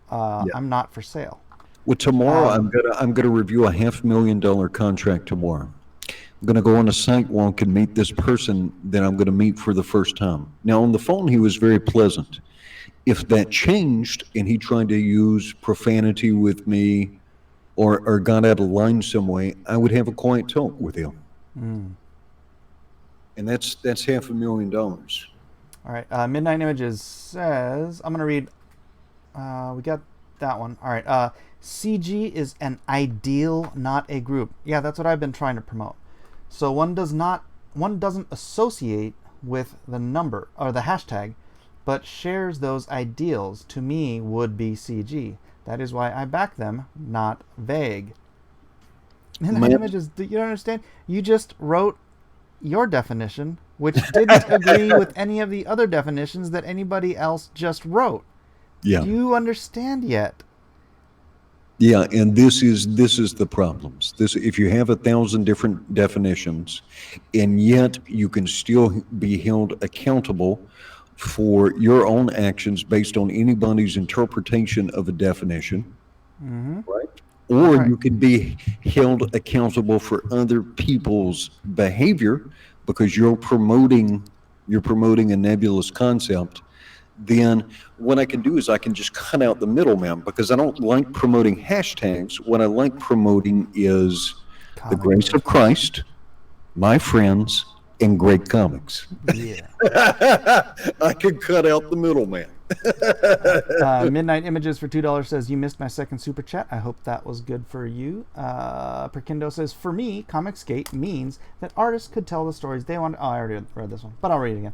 I'm not for sale. Well, tomorrow I'm gonna review a $500,000 contract tomorrow. I'm gonna go on a site walk and meet this person that I'm gonna meet for the first time. Now, on the phone, he was very pleasant. If that changed and he tried to use profanity with me or got out of line some way, I would have a quiet talk with him. And that's $500,000. All right. Midnight Images says, I'm going to read. We got that one. All right. CG is an ideal, not a group. Yeah, that's what I've been trying to promote. So one doesn't associate with the number or the hashtag, but shares those ideals. To me, would be CG. That is why I back them, not vague. Midnight Images, you don't understand? You just wrote your definition, which didn't agree with any of the other definitions that anybody else just wrote. Yeah. Do you understand yet? Yeah, and this is the problems. If you have 1,000 different definitions, and yet you can still be held accountable for your own actions based on anybody's interpretation of a definition, right? Or you could be held accountable for other people's behavior because you're promoting a nebulous concept. Then what I can do is I can just cut out the middleman, because I don't like promoting hashtags. What I like promoting is the grace of Christ, my friends, and great comics. Yeah. I can cut out the middleman. Midnight Images for $2 says, you missed my second super chat. I hope that was good for you. Perkindo says, for me, Comicsgate means that artists could tell the stories they want. Oh, I already read this one, but I'll read it again.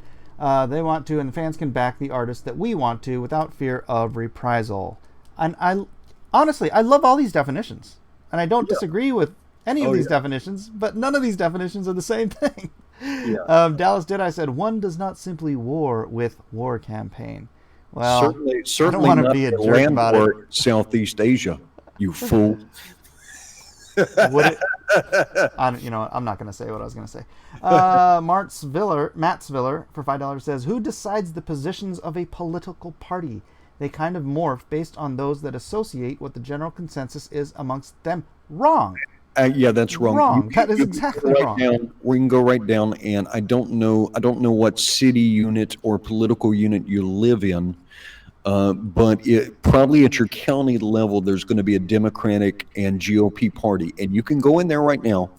They want to, and the fans can back the artists that we want to without fear of reprisal. And I honestly, I love all these definitions, and I don't disagree with any of these definitions, but none of these definitions are the same thing. Dallas Deadeye said, one does not simply war with war campaign. Well, certainly I don't want to be a jerk about it. Southeast Asia, you fool. Would it? I'm not going to say what I was going to say. Matt Sviller for $5 says, who decides the positions of a political party? They kind of morph based on those that associate what the general consensus is amongst them. Wrong. Yeah, that's wrong. That is exactly wrong. We can go right down, and I don't know what city unit or political unit you live in, But probably at your county level, there's going to be a Democratic and GOP party, and you can go in there right now.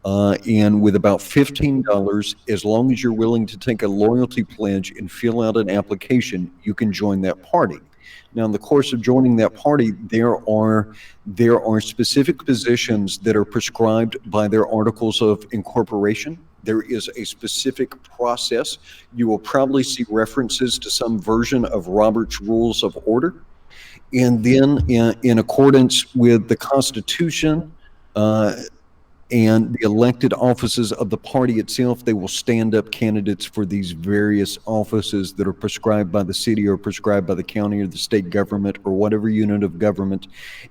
And with about $15, as long as you're willing to take a loyalty pledge and fill out an application, you can join that party. Now, in the course of joining that party, there are specific positions that are prescribed by their articles of incorporation. There is a specific process. You will probably see references to some version of Robert's Rules of Order. And then, in accordance with the Constitution, and the elected offices of the party itself, they will stand up candidates for these various offices that are prescribed by the city or prescribed by the county or the state government or whatever unit of government,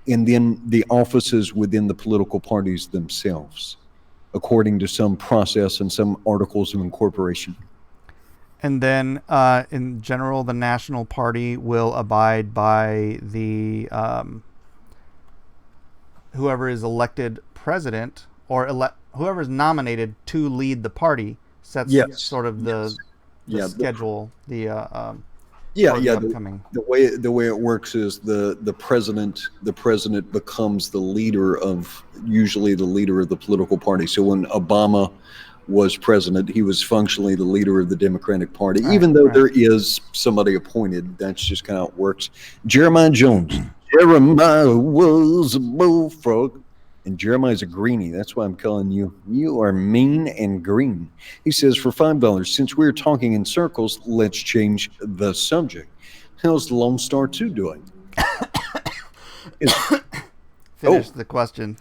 and then the offices within the political parties themselves, according to some process and some articles of incorporation. And then, in general, the National Party will abide by the whoever is elected president or whoever is nominated to lead the party sets sort of the schedule, the upcoming. The way it works is the president becomes the leader of the political party. So when Obama was president, he was functionally the leader of the Democratic Party, even though there is somebody appointed. That's just kind of how it works. Jeremiah Jones. Jeremiah was a bullfrog. And Jeremiah's a greenie. That's why I'm calling you. You are mean and green. He says, for $5, since we're talking in circles, let's change the subject. How's the Lone Star 2 doing? Finish the question.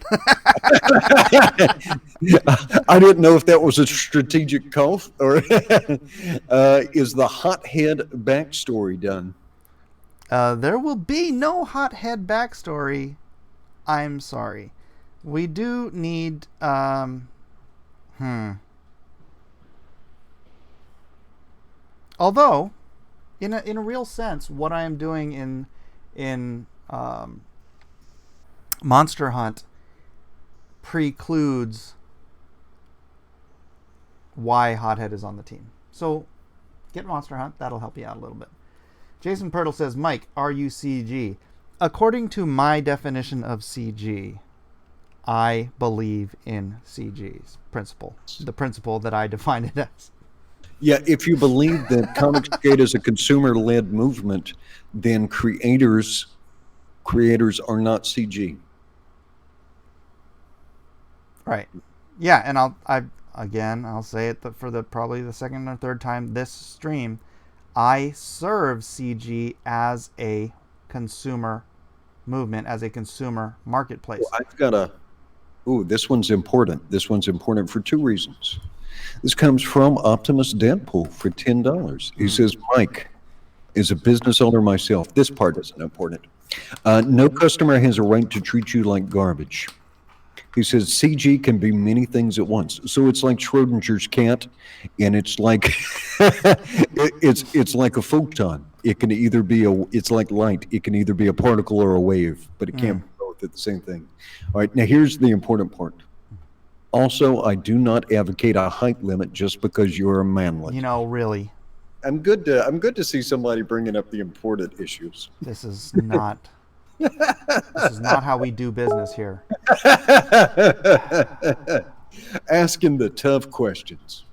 I didn't know if that was a strategic cough or is the hothead backstory done? There will be no hothead backstory. I'm sorry. We do need although in a real sense what I am doing in Monster Hunt precludes why Hothead is on the team. So get Monster Hunt, that'll help you out a little bit. Jason Pirtle says, Mike, are you CG? According to my definition of CG, I believe in CG's principle, the principle that I define it as. Yeah, if you believe that Comicsgate is a consumer-led movement, then creators are not CG. Right. Yeah, and I'll say it for probably the second or third time this stream. I serve CG as a consumer movement, as a consumer marketplace. Well, I've got this one's important. This one's important for two reasons. This comes from Optimus Deadpool for $10. He says, Mike, as a business owner myself, this part isn't important. No customer has a right to treat you like garbage. He says CG can be many things at once. So it's like Schrodinger's cat, and it's like it's like a photon. It can either be it's like light. It can either be a particle or a wave, but it can't be both at the same thing. All right, now here's the important part. Also, I do not advocate a height limit just because you're a manlet. You know, really. I'm good to see somebody bringing up the important issues. This is not how we do business here. Asking the tough questions.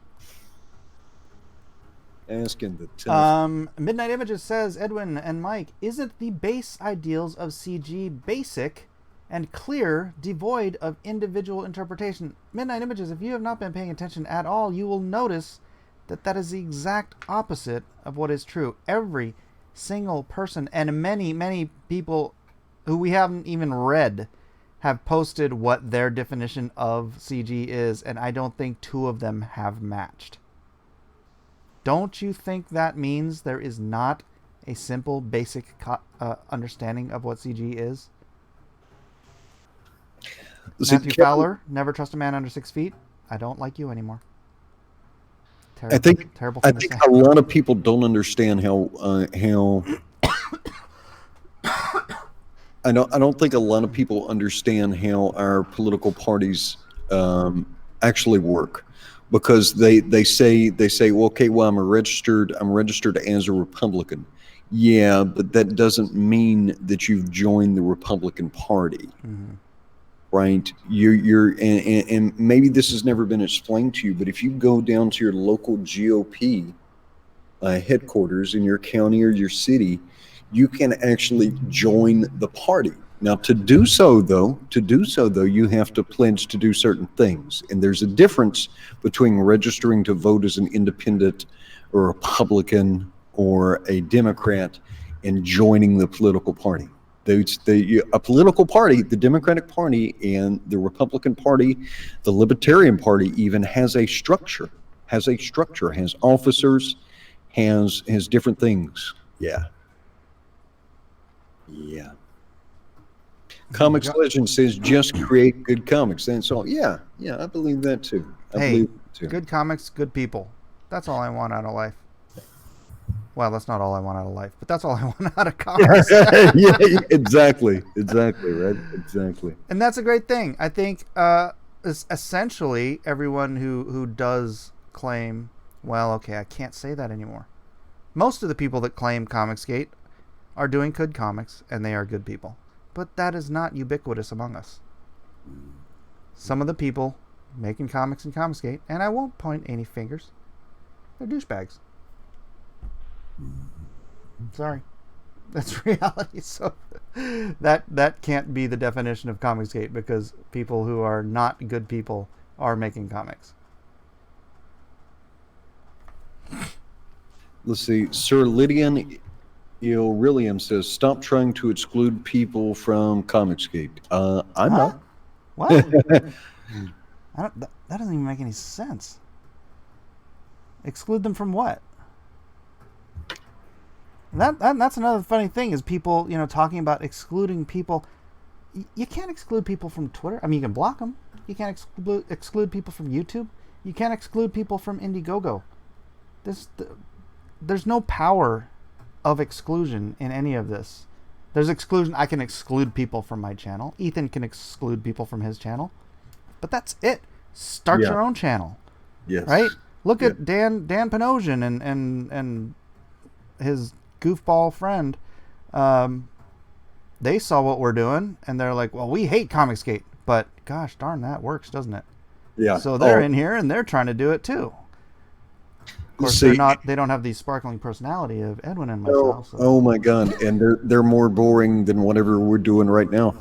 Midnight Images says, Edwin and Mike, isn't the base ideals of CG basic and clear, devoid of individual interpretation? Midnight Images, if you have not been paying attention at all, you will notice that is the exact opposite of what is true. Every single person and many, many people who we haven't even read have posted what their definition of CG is, and I don't think two of them have matched. Don't you think that means there is not a simple, basic understanding of what CG is? Matthew Fowler, never trust a man under 6 feet. I don't like you anymore. I think a lot of people don't understand how I don't think a lot of people understand how our political parties actually work. because they say, well, okay, well, I'm registered as a Republican. Yeah, but that doesn't mean that you've joined the Republican Party, right? And maybe this has never been explained to you, but if you go down to your local GOP headquarters in your county or your city, you can actually join the party. Now, to do so though, you have to pledge to do certain things, and there's a difference between registering to vote as an independent, or a Republican, or a Democrat, and joining the political party. A political party, the Democratic Party and the Republican Party, the Libertarian Party even has a structure, has officers, has different things. Yeah. Comics Legend says just create good comics. That's all. Yeah, I believe that too. Good comics, good people. That's all I want out of life. Well, that's not all I want out of life, but that's all I want out of comics. Yeah, exactly, right? Exactly. And that's a great thing. I think essentially everyone who does claim, well, okay, I can't say that anymore. Most of the people that claim Comicsgate are doing good comics, and they are good people. But that is not ubiquitous among us. Some of the people making comics in Comicsgate, and I won't point any fingers, they're douchebags. Sorry. That's reality. So that can't be the definition of Comicsgate, because people who are not good people are making comics. Let's see. Sir Lydian William says, stop trying to exclude people from Comicsgate. I'm not. What? That doesn't even make any sense. Exclude them from what? That's another funny thing, is people, talking about excluding people. You can't exclude people from Twitter. I mean, you can block them. You can't exclude people from YouTube. You can't exclude people from Indiegogo. There's no power of exclusion in any of this. There's exclusion. I can exclude people from my channel. Ethan can exclude people from his channel. But that's it. Start your own channel. Yes. Right? Look at Dan Panosian and his goofball friend. They saw what we're doing, and they're like, well, we hate Comicsgate, but gosh darn, that works, doesn't it? Yeah. So they're in here, and they're trying to do it too. Of course, they don't have the sparkling personality of Edwin and myself. So. Oh my God. And they're more boring than whatever we're doing right now.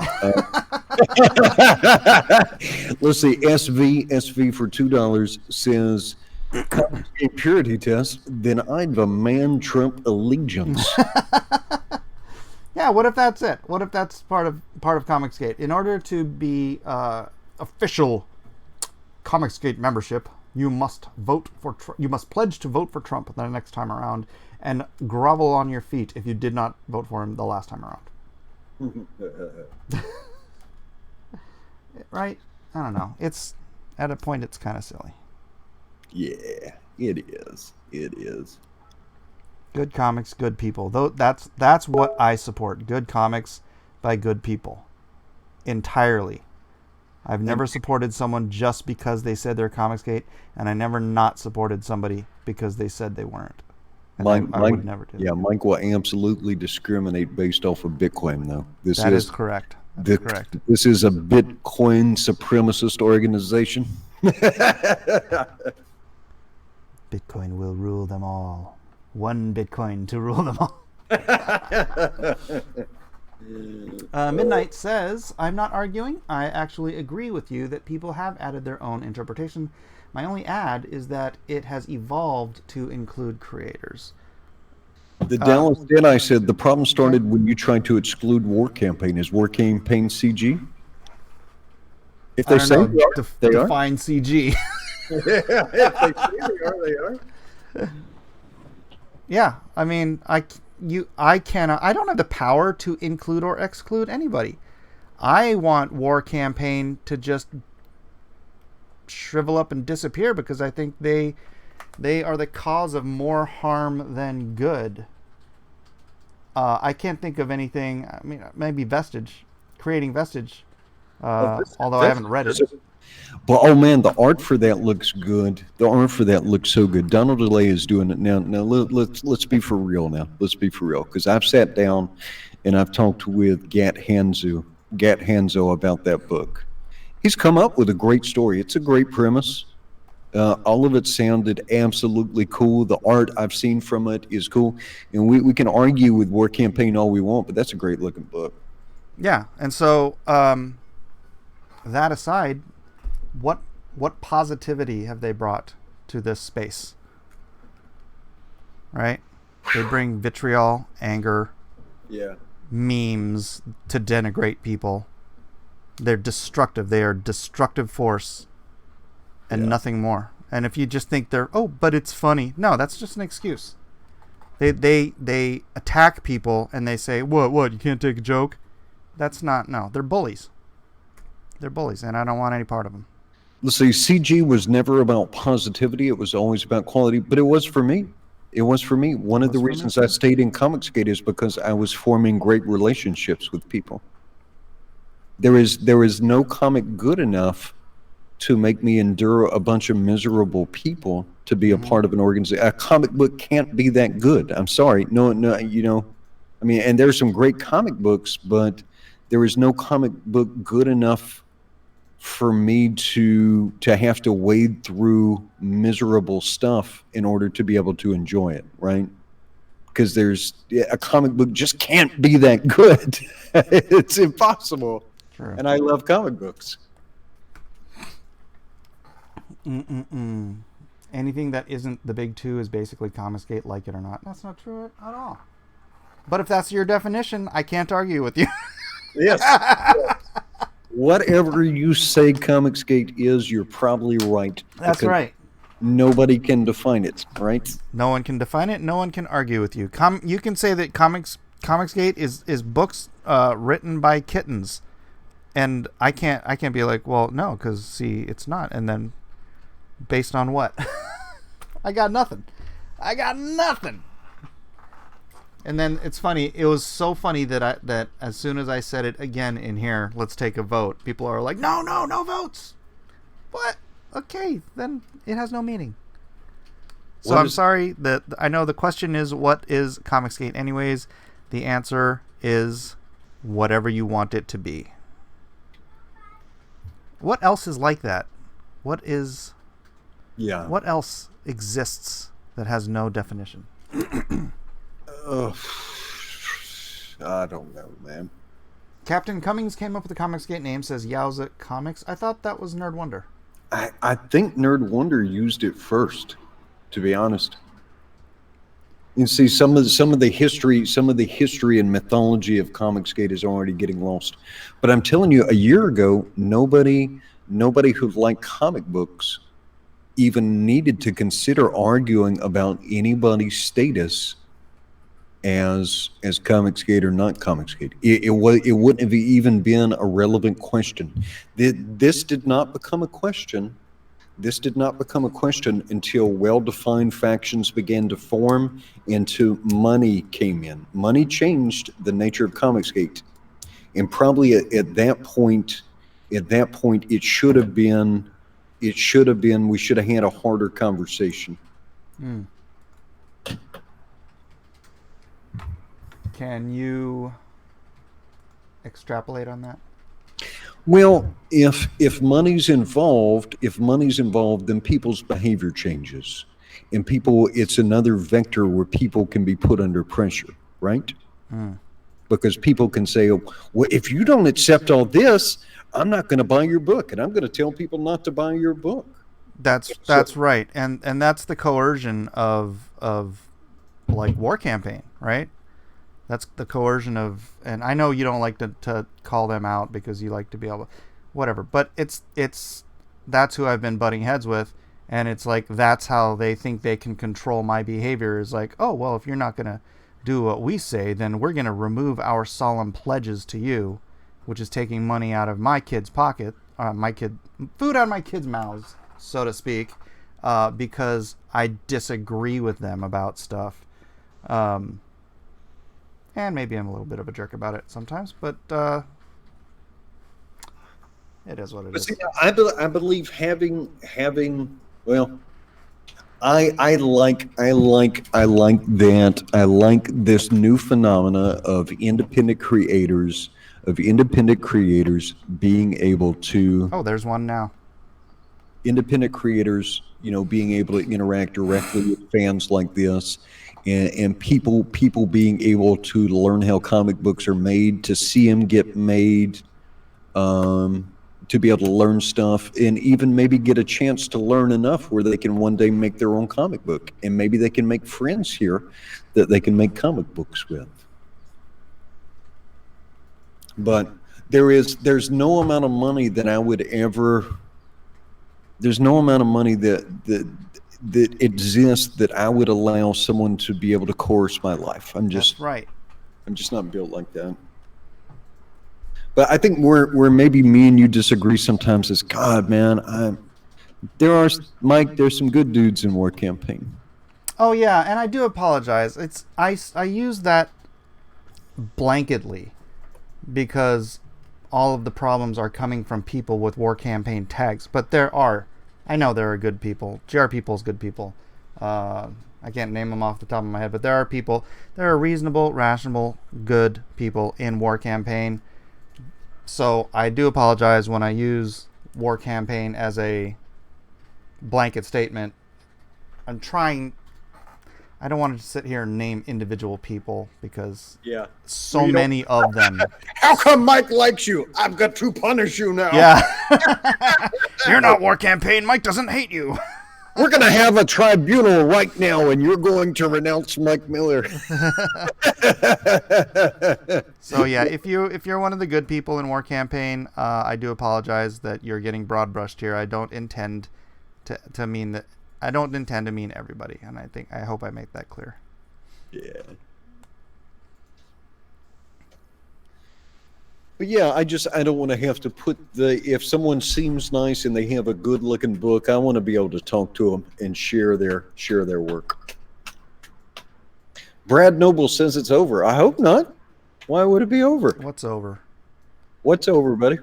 Let's see. SV for $2 says, a purity test, then I'd demand Trump allegiance. Yeah, what if that's it? What if that's part of Comicsgate? In order to be official Comicsgate membership, you must you must pledge to vote for Trump the next time around, and grovel on your feet if you did not vote for him the last time around. Right? I don't know. It's at a point it's kind of silly. Yeah, it is. It is. Good comics, good people. Though that's what I support. Good comics by good people. Entirely. I've never supported someone just because they said they're Comicsgate, and I never not supported somebody because they said they weren't. And I would never do that. Yeah, Mike will absolutely discriminate based off of Bitcoin, though. That is correct. That's correct. This is a Bitcoin supremacist organization. Bitcoin will rule them all. One Bitcoin to rule them all. Midnight says, I'm not arguing. I actually agree with you that people have added their own interpretation. My only add is that it has evolved to include creators. The Dallas Deadeye said the problem started when you tried to exclude War Campaign. Is War Campaign CG? If they say they are. Define CG. If they say they are. Yeah, I mean, I cannot. I don't have the power to include or exclude anybody. I want War Campaign to just shrivel up and disappear, because I think they are the cause of more harm than good. I can't think of anything. I mean, maybe Vestige, creating Vestige. Although I haven't read it. But oh man, the art for that looks good. The art for that looks so good. Donald DeLay is doing it now. Now let's be for real now. Let's be for real, because I've sat down and I've talked with Gat Hanzo about that book. He's come up with a great story. It's a great premise. All of it sounded absolutely cool. The art I've seen from it is cool, and we can argue with War Campaign all we want, but that's a great looking book. Yeah, and so that aside, what positivity have they brought to this space? Right? They bring vitriol, anger, Yeah. memes to denigrate people. They're destructive. They are a destructive force and nothing more. And if you just think but it's funny. No, that's just an excuse. They attack people and they say, what, you can't take a joke? That's not, no, they're bullies. They're bullies, and I don't want any part of them. Let's see, CG was never about positivity. It was always about quality, but it was for me. It was for me. One of the reasons I stayed in Comicsgate is because I was forming great relationships with people. There is no comic good enough to make me endure a bunch of miserable people to be a part of an organization. A comic book can't be that good. I'm sorry. No, I mean, and there's some great comic books, but there is no comic book good enough for me to have to wade through miserable stuff in order to be able to enjoy it, right? Because a comic book just can't be that good. It's impossible. True. And I love comic books. Anything that isn't the big two is basically Comicsgate, like it or not. That's not true at all. But if that's your definition, I can't argue with you. Yes. Whatever you say Comicsgate is, you're probably right. That's right. Nobody can define it, right? No one can define it. No one can argue with you. You can say that Comicsgate is books written by kittens, and I can't be like, well, no, because see, it's not. And then, based on what? I got nothing. And then it's funny. It was so funny that as soon as I said it again in here, let's take a vote. People are like, no votes. What? Okay, then it has no meaning. So I'm sorry that I know the question is, what is Comicsgate anyways? The answer is whatever you want it to be. What else is like that? What else exists that has no definition? I don't know, man. Captain Cummings came up with the Comicsgate name, says Yowza Comics. I thought that was Nerd Wonder. I think Nerd Wonder used it first, to be honest. You see, some of the history and mythology of Comicsgate is already getting lost. But I'm telling you, a year ago, nobody who liked comic books even needed to consider arguing about anybody's status as Comicsgate or not Comicsgate. It wouldn't have even been a relevant question. This did not become a question. This did not become a question until well-defined factions began to form, until money came in. Money changed the nature of Comicsgate, and probably at that point, it should have been. We should have had a harder conversation. Can you extrapolate on that? Well, if money's involved, then people's behavior changes, and it's another vector where people can be put under pressure, right? Because people can say, oh, well, if you don't accept all this, I'm not going to buy your book, and I'm going to tell people not to buy your book. That's right, and that's the coercion of like War Campaign, right? That's the coercion of, and I know you don't like to call them out because you like to be able, whatever. But that's who I've been butting heads with, and it's like that's how they think they can control my behavior. Is like, oh well, if you're not gonna do what we say, then we're gonna remove our solemn pledges to you, which is taking money out of my kid's pocket, food out of my kids' mouths, so to speak, because I disagree with them about stuff. And maybe I'm a little bit of a jerk about it sometimes, but It is what it But is. see, I believe having well, I like that. I like this new phenomena of independent creators being able to Oh, there's one now. independent creators, being able to interact directly with fans like this, and people being able to learn how comic books are made, to see them get made, to be able to learn stuff, and even maybe get a chance to learn enough where they can one day make their own comic book, and maybe they can make friends here that they can make comic books with. But there's no amount of money that I would ever there's no amount of money that exists that I would allow someone to be able to coerce my life. That's right. I'm just not built like that. But I think where maybe me and you disagree sometimes is, God, man, Mike, there's some good dudes in War Campaign. Oh yeah, and I do apologize. I use that blanketly because all of the problems are coming from people with War Campaign tags. But I know there are good people. GR People's good people. I can't name them off the top of my head, but there are reasonable, rational, good people in War Campaign. So I do apologize when I use War Campaign as a blanket statement. I don't want to sit here and name individual people because so many of them. How come Mike likes you? I've got to punish you now. Yeah. You're not War Campaign. Mike doesn't hate you. We're going to have a tribunal right now, and you're going to renounce Mike Miller. So yeah, if you're one of the good people in War Campaign, I do apologize that you're getting broad brushed here. I don't intend to mean that. I don't intend to mean everybody, and I hope I make that clear. Yeah. But yeah, I don't want to have to if someone seems nice and they have a good looking book, I want to be able to talk to them and share their work. Brad Noble says it's over. I hope not. Why would it be over? What's over? What's over, buddy?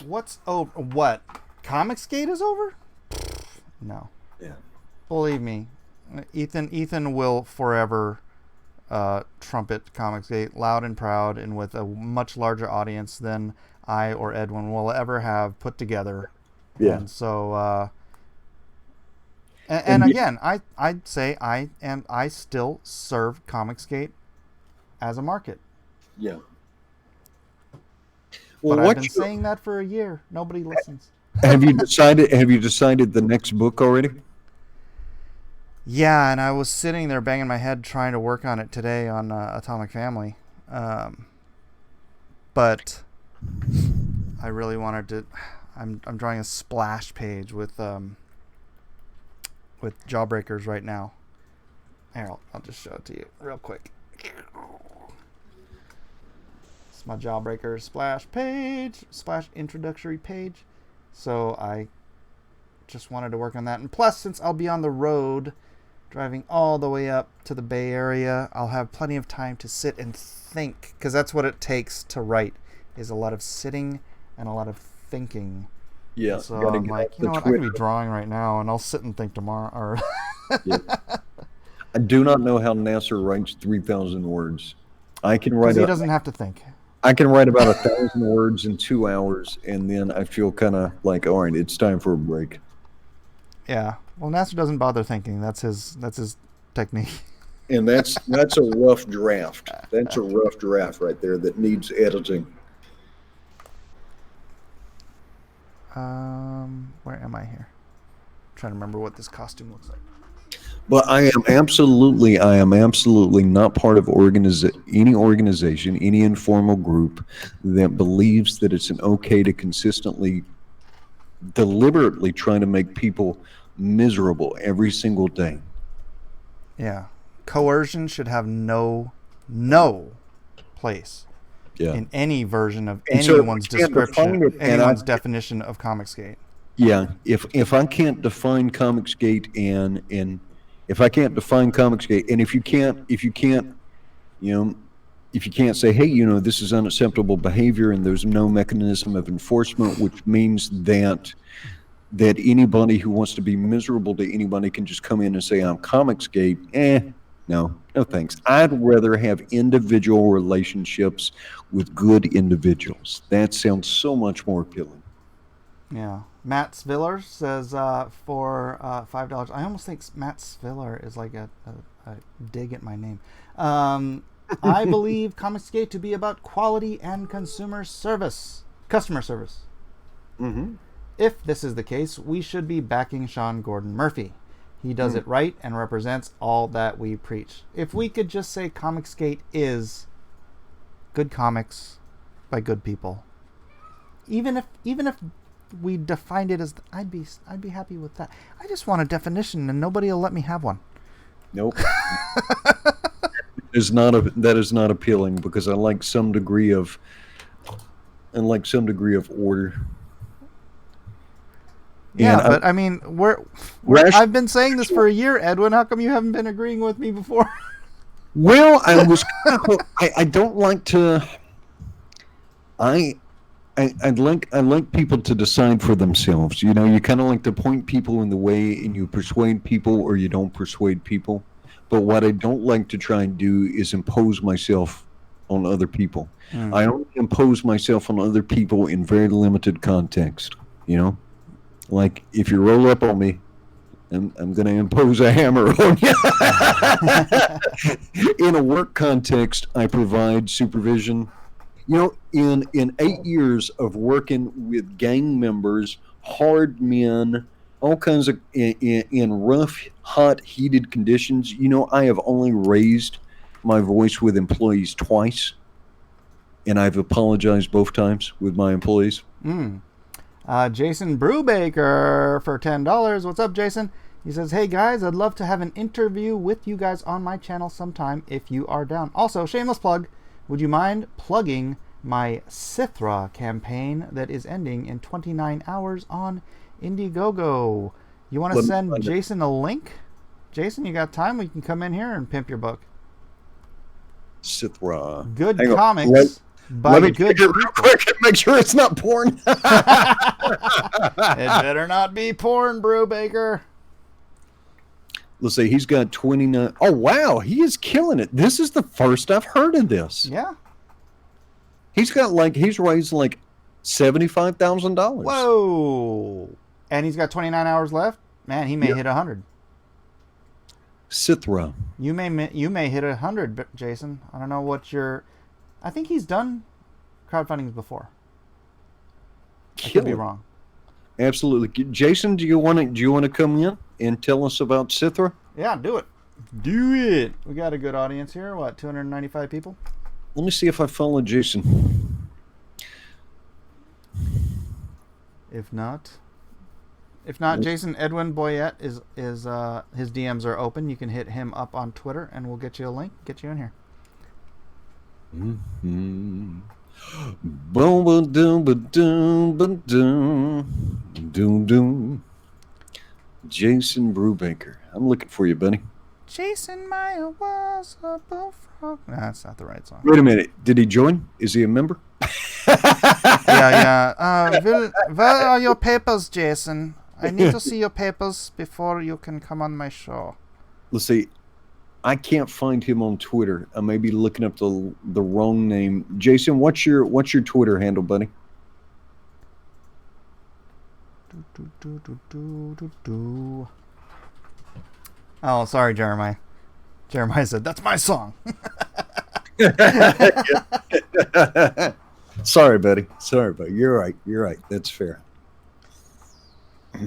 What's over? What? Comicsgate is over? No. Yeah. Believe me, Ethan will forever trumpet Comicsgate loud and proud and with a much larger audience than I or Edwin will ever have put together. Yeah. And so, and again, I'd say I still serve Comicsgate as a market. Yeah. Well, but I've been saying that for a year. Nobody listens. Have you decided the next book already? Yeah, and I was sitting there banging my head trying to work on it today on Atomic Family. But I really wanted to. I'm drawing a splash page with Jawbreakers right now. Here, I'll just show it to you real quick. It's my Jawbreakers splash introductory page. So I just wanted to work on that. And plus, since I'll be on the road, driving all the way up to the Bay Area, I'll have plenty of time to sit and think. Because that's what it takes to write, is a lot of sitting and a lot of thinking. Yeah. So I'm like, you know what, I can be drawing right now, and I'll sit and think tomorrow. Or Yeah. I do not know how Nasser writes 3,000 words. I can write. Because he doesn't have to think. I can write about 1,000 words in 2 hours, and then I feel kind of like, all right, it's time for a break. Yeah. Well, Nasser doesn't bother thinking. That's his technique. And that's a rough draft. That's a rough draft right there that needs editing. Where am I here? I'm trying to remember what this costume looks like. But I am absolutely not part of any organization, any informal group that believes that it's okay to consistently, deliberately try to make people miserable every single day. Yeah. Coercion should have no place in any version of anyone's description, anyone's definition of Comicsgate. Yeah. If I can't define Comicsgate and if I can't define Comicsgate, and if you can't, if you can't say, hey, this is unacceptable behavior, and there's no mechanism of enforcement, which means that anybody who wants to be miserable to anybody can just come in and say, I'm Comicsgate. No thanks. I'd rather have individual relationships with good individuals. That sounds so much more appealing. Yeah. Matt Sviller says for $5. I almost think Matt Sviller is like a dig at my name. I believe Comicsgate to be about quality and customer service. Mm-hmm. If this is the case, we should be backing Sean Gordon Murphy. He does it right and represents all that we preach. If we could just say Comicsgate is good comics by good people, even if we defined it as, I'd be happy with that. I just want a definition, and nobody will let me have one. Nope. That is not appealing, because I like some degree of order. Yeah, but I mean, I've been saying this for a year, Edwin. How come you haven't been agreeing with me before? Well, I don't like to. I like people to decide for themselves. You kind of like to point people in the way, and you persuade people or you don't persuade people. But what I don't like to try and do is impose myself on other people. I only impose myself on other people in very limited context. Like, if you roll up on me, I'm going to impose a hammer on you. In a work context, I provide supervision. In 8 years of working with gang members, hard men, all kinds of, in rough, hot, heated conditions, I have only raised my voice with employees twice, and I've apologized both times with my employees. Jason Brubaker for $10. What's up, Jason? He says, hey guys, I'd love to have an interview with you guys on my channel sometime if you are down. Also, shameless plug, would you mind plugging my Sithra campaign that is ending in 29 hours on Indiegogo? You want to send Jason a link? Jason, you got time? We can come in here and pimp your book. Sithra. Good comics. By good people. Real quick and make sure it's not porn. It better not be porn, Brubaker. Let's see, he's got 29. Oh, wow, he is killing it. This is the first I've heard of this. Yeah. He's raised like $75,000. Whoa. And he's got 29 hours left? Man, he may hit 100. Sithra. You may hit 100, Jason. I don't know what your... I think he's done crowdfundings before. Could be wrong. Absolutely, Jason. Do you want to come in and tell us about Sithra? Yeah, do it. Do it. We got a good audience here. What, 295 people? Let me see if I follow Jason. If not, Jason Edwin Boyette is his DMs are open. You can hit him up on Twitter, and we'll get you a link, get you in here. Mm-hmm. Boom, boom, doom, doom, doom, doom, doom. Jason Brubaker. I'm looking for you, buddy. Jason Meyer was a bullfrog. No, that's not the right song. Wait a minute. Did he join? Is he a member? Yeah. Where are your papers, Jason? I need to see your papers before you can come on my show. Let's see. I can't find him on Twitter. I may be looking up the wrong name. Jason, what's your Twitter handle, buddy? Oh, sorry, Jeremiah. Jeremiah said, that's my song. Sorry, buddy. You're right. That's fair.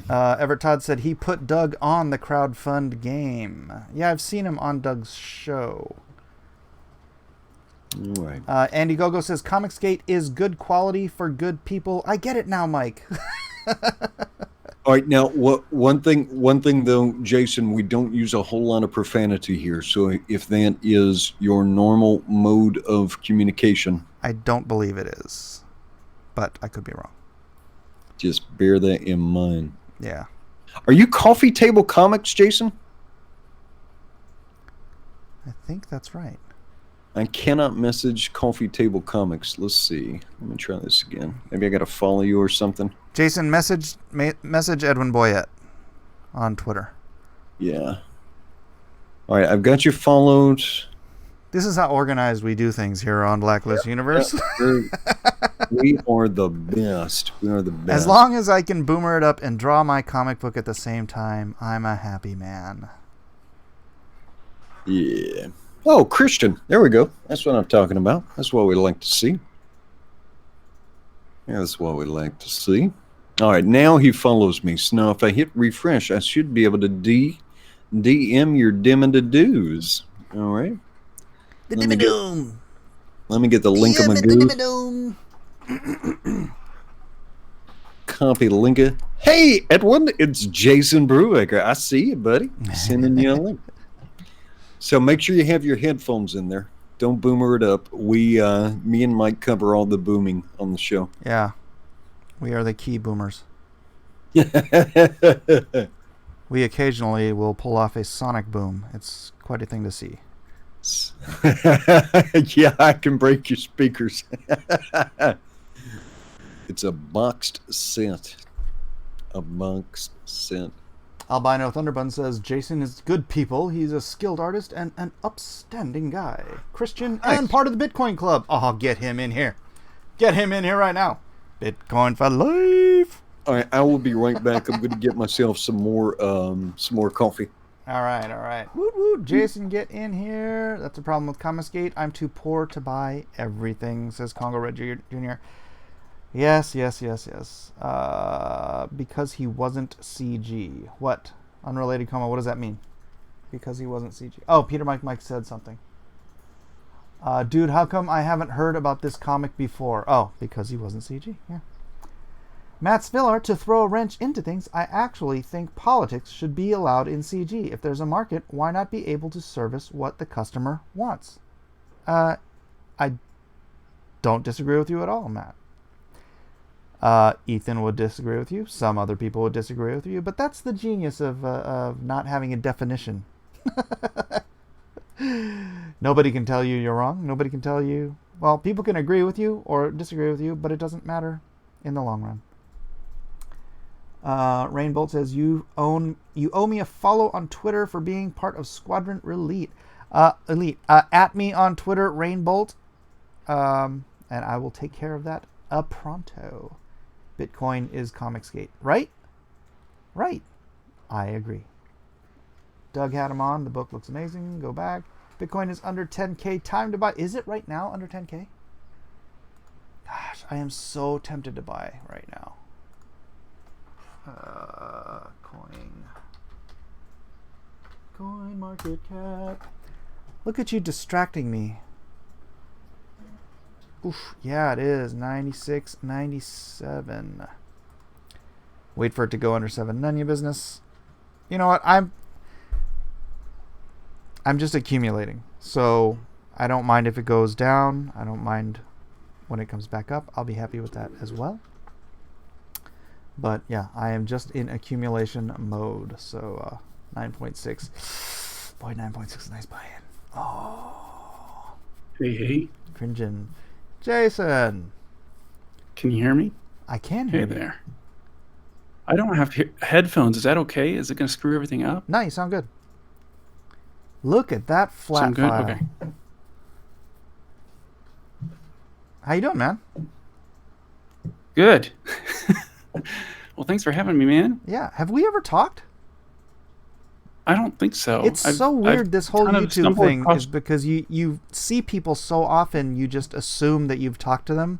Everett Todd said he put Doug on the crowdfund game. Yeah, I've seen him on Doug's show. All right. Andy Gogo says Comicsgate is good quality for good people. I get it now, Mike. All right, now one thing though, Jason, we don't use a whole lot of profanity here. So if that is your normal mode of communication, I don't believe it is, but I could be wrong. Just bear that in mind. Yeah. Are you Coffee Table Comics, Jason? I think that's right. I cannot message Coffee Table Comics. Let's see. Let me try this again. Maybe I got to follow you or something. Jason, message Edwin Boyette on Twitter. Yeah. All right, I've got you followed. This is how organized we do things here on Blacklist Universe. We are the best. We are the best. As long as I can boomer it up and draw my comic book at the same time, I'm a happy man. Yeah. Oh, Christian. There we go. That's what I'm talking about. That's what we like to see. Yeah, that's what we like to see. All right, now he follows me. So now if I hit refresh, I should be able to DM your dimma-da-doos. All right. The Dimmadoom. Let me get the link of my goose. Copy linka. Hey, Edwin, it's Jason Brubaker. I see you, buddy. Sending you a link. So make sure you have your headphones in there. Don't boomer it up. Me and Mike cover all the booming on the show. Yeah. We are the key boomers. We occasionally will pull off a sonic boom. It's quite a thing to see. Yeah, I can break your speakers. It's a boxed scent. A boxed scent. Albino Thunderbun says, Jason is good people. He's a skilled artist and an upstanding guy. Christian and part of the Bitcoin Club. Oh, get him in here. Get him in here right now. Bitcoin for life. All right, I will be right back. I'm going to get myself some more coffee. All right. Woot woot. Jason, get in here. That's a problem with Comicsgate. I'm too poor to buy everything, says Congo Red Jr. Yes. Because he wasn't CG. What? Unrelated comment. What does that mean? Because he wasn't CG. Oh, Peter Mike said something. Dude, how come I haven't heard about this comic before? Oh, because he wasn't CG. Yeah. Matt Spiller, to throw a wrench into things, I actually think politics should be allowed in CG. If there's a market, why not be able to service what the customer wants? I don't disagree with you at all, Matt. Ethan would disagree with you. Some other people would disagree with you. But that's the genius of not having a definition. Nobody can tell you you're wrong. Nobody can tell you... Well, people can agree with you or disagree with you, but it doesn't matter in the long run. Rainbolt says, you owe me a follow on Twitter for being part of Squadron Elite. At me on Twitter, Rainbolt. And I will take care of that pronto. Bitcoin is Comicsgate. Right? I agree. Doug had him on. The book looks amazing. Go back. Bitcoin is under 10K. Time to buy. Is it right now under 10K? Gosh, I am so tempted to buy right now. Coin market cap. Look at you distracting me. Oof, yeah, it is 96, 97. Wait for it to go under 7. None of your business. You know what? I'm just accumulating. So I don't mind if it goes down. I don't mind when it comes back up. I'll be happy with that as well. But yeah, I am just in accumulation mode. So 9.6. Boy, 9.6 is a nice buy-in. Oh. Hey. Cringin'. Jason. Can you hear me? I can hear you. Hey there. I don't have headphones. Is that okay? Is it going to screw everything up? No, you sound good. Look at that flat Sound good? file. Okay. How you doing, man? Good. Well, thanks for having me, man. Yeah. Have we ever talked? I don't think so. It's so weird, this whole YouTube thing across... is because you see people so often, you just assume that you've talked to them.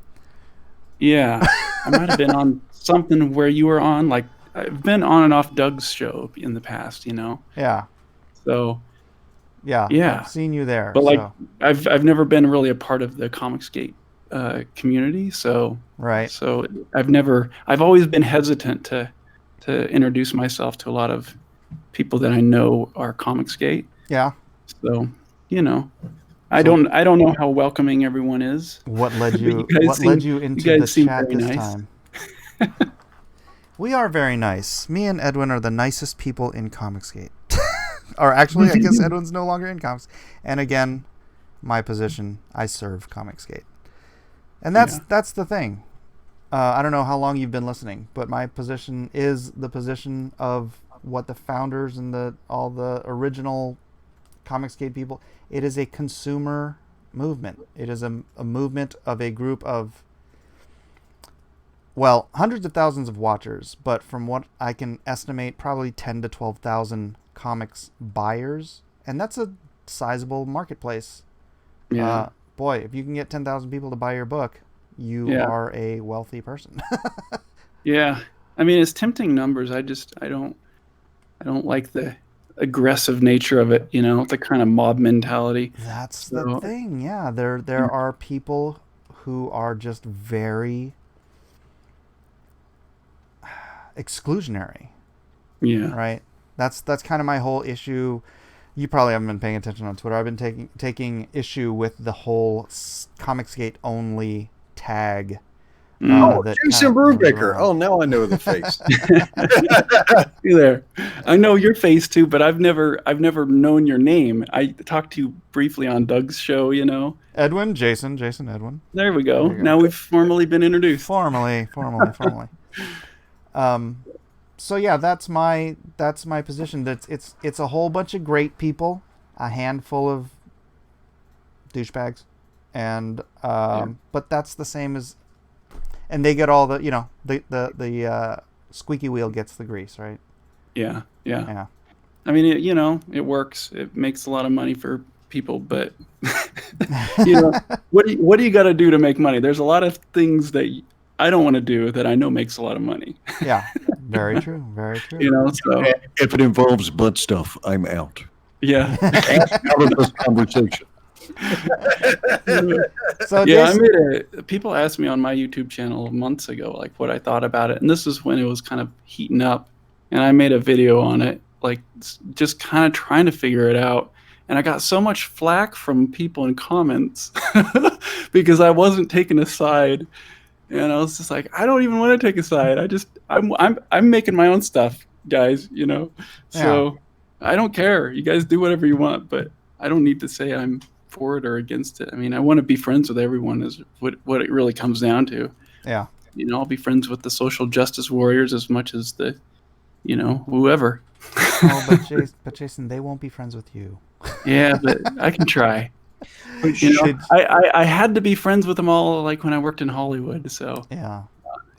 Yeah. I might have been on something where you were on, like, I've been on and off Doug's show in the past, you know? Yeah. So... Yeah. I've seen you there. But, like, I've never been really a part of the Comicsgate community, so... Right. So I've always been hesitant to introduce myself to a lot of people that I know are Comicsgate. Yeah. So, you know, I don't know how welcoming everyone is. What led you into the chat this time? We are very nice. Me and Edwin are the nicest people in Comicsgate. Or actually, I guess Edwin's no longer in comics. And again, my position. I serve Comicsgate, and that's the thing. I don't know how long you've been listening, but my position is the position of what the founders and all the original Comicsgate people. It is a consumer movement. It is a movement of a group of, well, hundreds of thousands of watchers, but from what I can estimate, probably 10 to 12,000 comics buyers, and that's a sizable marketplace. Yeah. Boy, if you can get 10,000 people to buy your book, you are a wealthy person. Yeah. I mean, it's tempting numbers. I don't like the aggressive nature of it, the kind of mob mentality. That's the thing. Yeah, there are people who are just very exclusionary. Yeah. Right. That's kind of my whole issue. You probably haven't been paying attention on Twitter. I've been taking issue with the whole Comicsgate only tag. Jason Brubaker. Oh, now I know the face. You there? I know your face too, but I've never known your name. I talked to you briefly on Doug's show. Edwin, Jason, Edwin. There we go. Now we've formally been introduced. Formally. So yeah, that's my position. It's a whole bunch of great people, a handful of douchebags, and but that's the same as, and they get all the the squeaky wheel gets the grease, right? Yeah. I mean, it works. It makes a lot of money for people, but what do you got to do to make money? There's a lot of things that I don't want to do that I know makes a lot of money. Yeah, very true, very true. So if it involves butt stuff, I'm out. Yeah. Out of this conversation. So yeah, people asked me on my YouTube channel months ago, like what I thought about it, and this is when it was kind of heating up, and I made a video on it, like just kind of trying to figure it out, and I got so much flack from people in comments because I wasn't taking a side. And I was just like, I don't even want to take a side. I'm making my own stuff, guys. So I don't care. You guys do whatever you want, but I don't need to say I'm for it or against it. I mean, I want to be friends with everyone. Is what it really comes down to. Yeah. I'll be friends with the social justice warriors as much as the, whoever. Oh, but Jason, they won't be friends with you. Yeah, but I can try. I had to be friends with them all, like when I worked in Hollywood. So yeah,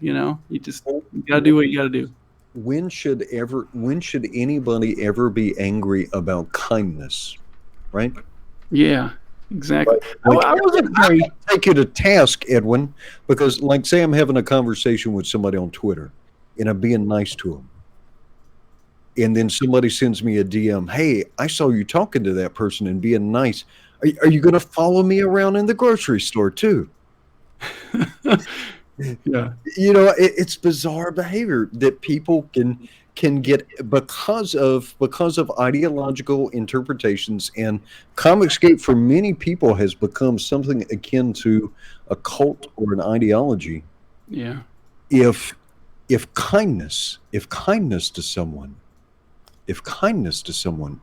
you gotta do what you gotta do. When should anybody ever be angry about kindness, right? Yeah, exactly. Like, I wasn't very take you to task, Edwin, because like say I'm having a conversation with somebody on Twitter, and I'm being nice to them, and then somebody sends me a DM. Hey, I saw you talking to that person and being nice. Are you going to follow me around in the grocery store too? Yeah. It's bizarre behavior that people can get because of ideological interpretations, and Comicsgate for many people has become something akin to a cult or an ideology. Yeah. If kindness to someone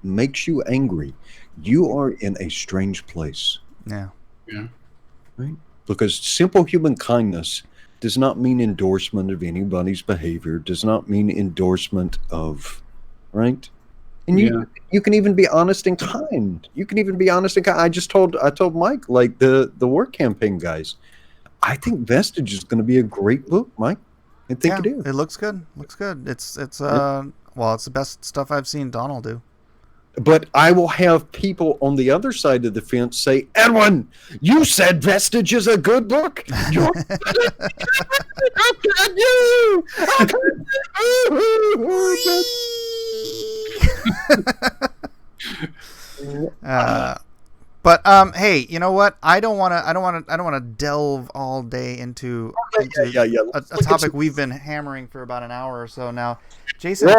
makes you angry, you are in a strange place. Yeah. Right? Because simple human kindness does not mean endorsement of anybody's behavior, does not mean endorsement of, right? And you can even be honest and kind. I told Mike, like the work campaign guys, I think Vestige is going to be a great book, Mike. I think it is. It looks good. It's the best stuff I've seen Donald do. But I will have people on the other side of the fence say, Edwin, you said Vestige is a good book. How can you? But hey, you know what? I don't want to delve all day into a topic we've been hammering for about an hour or so now. Jason,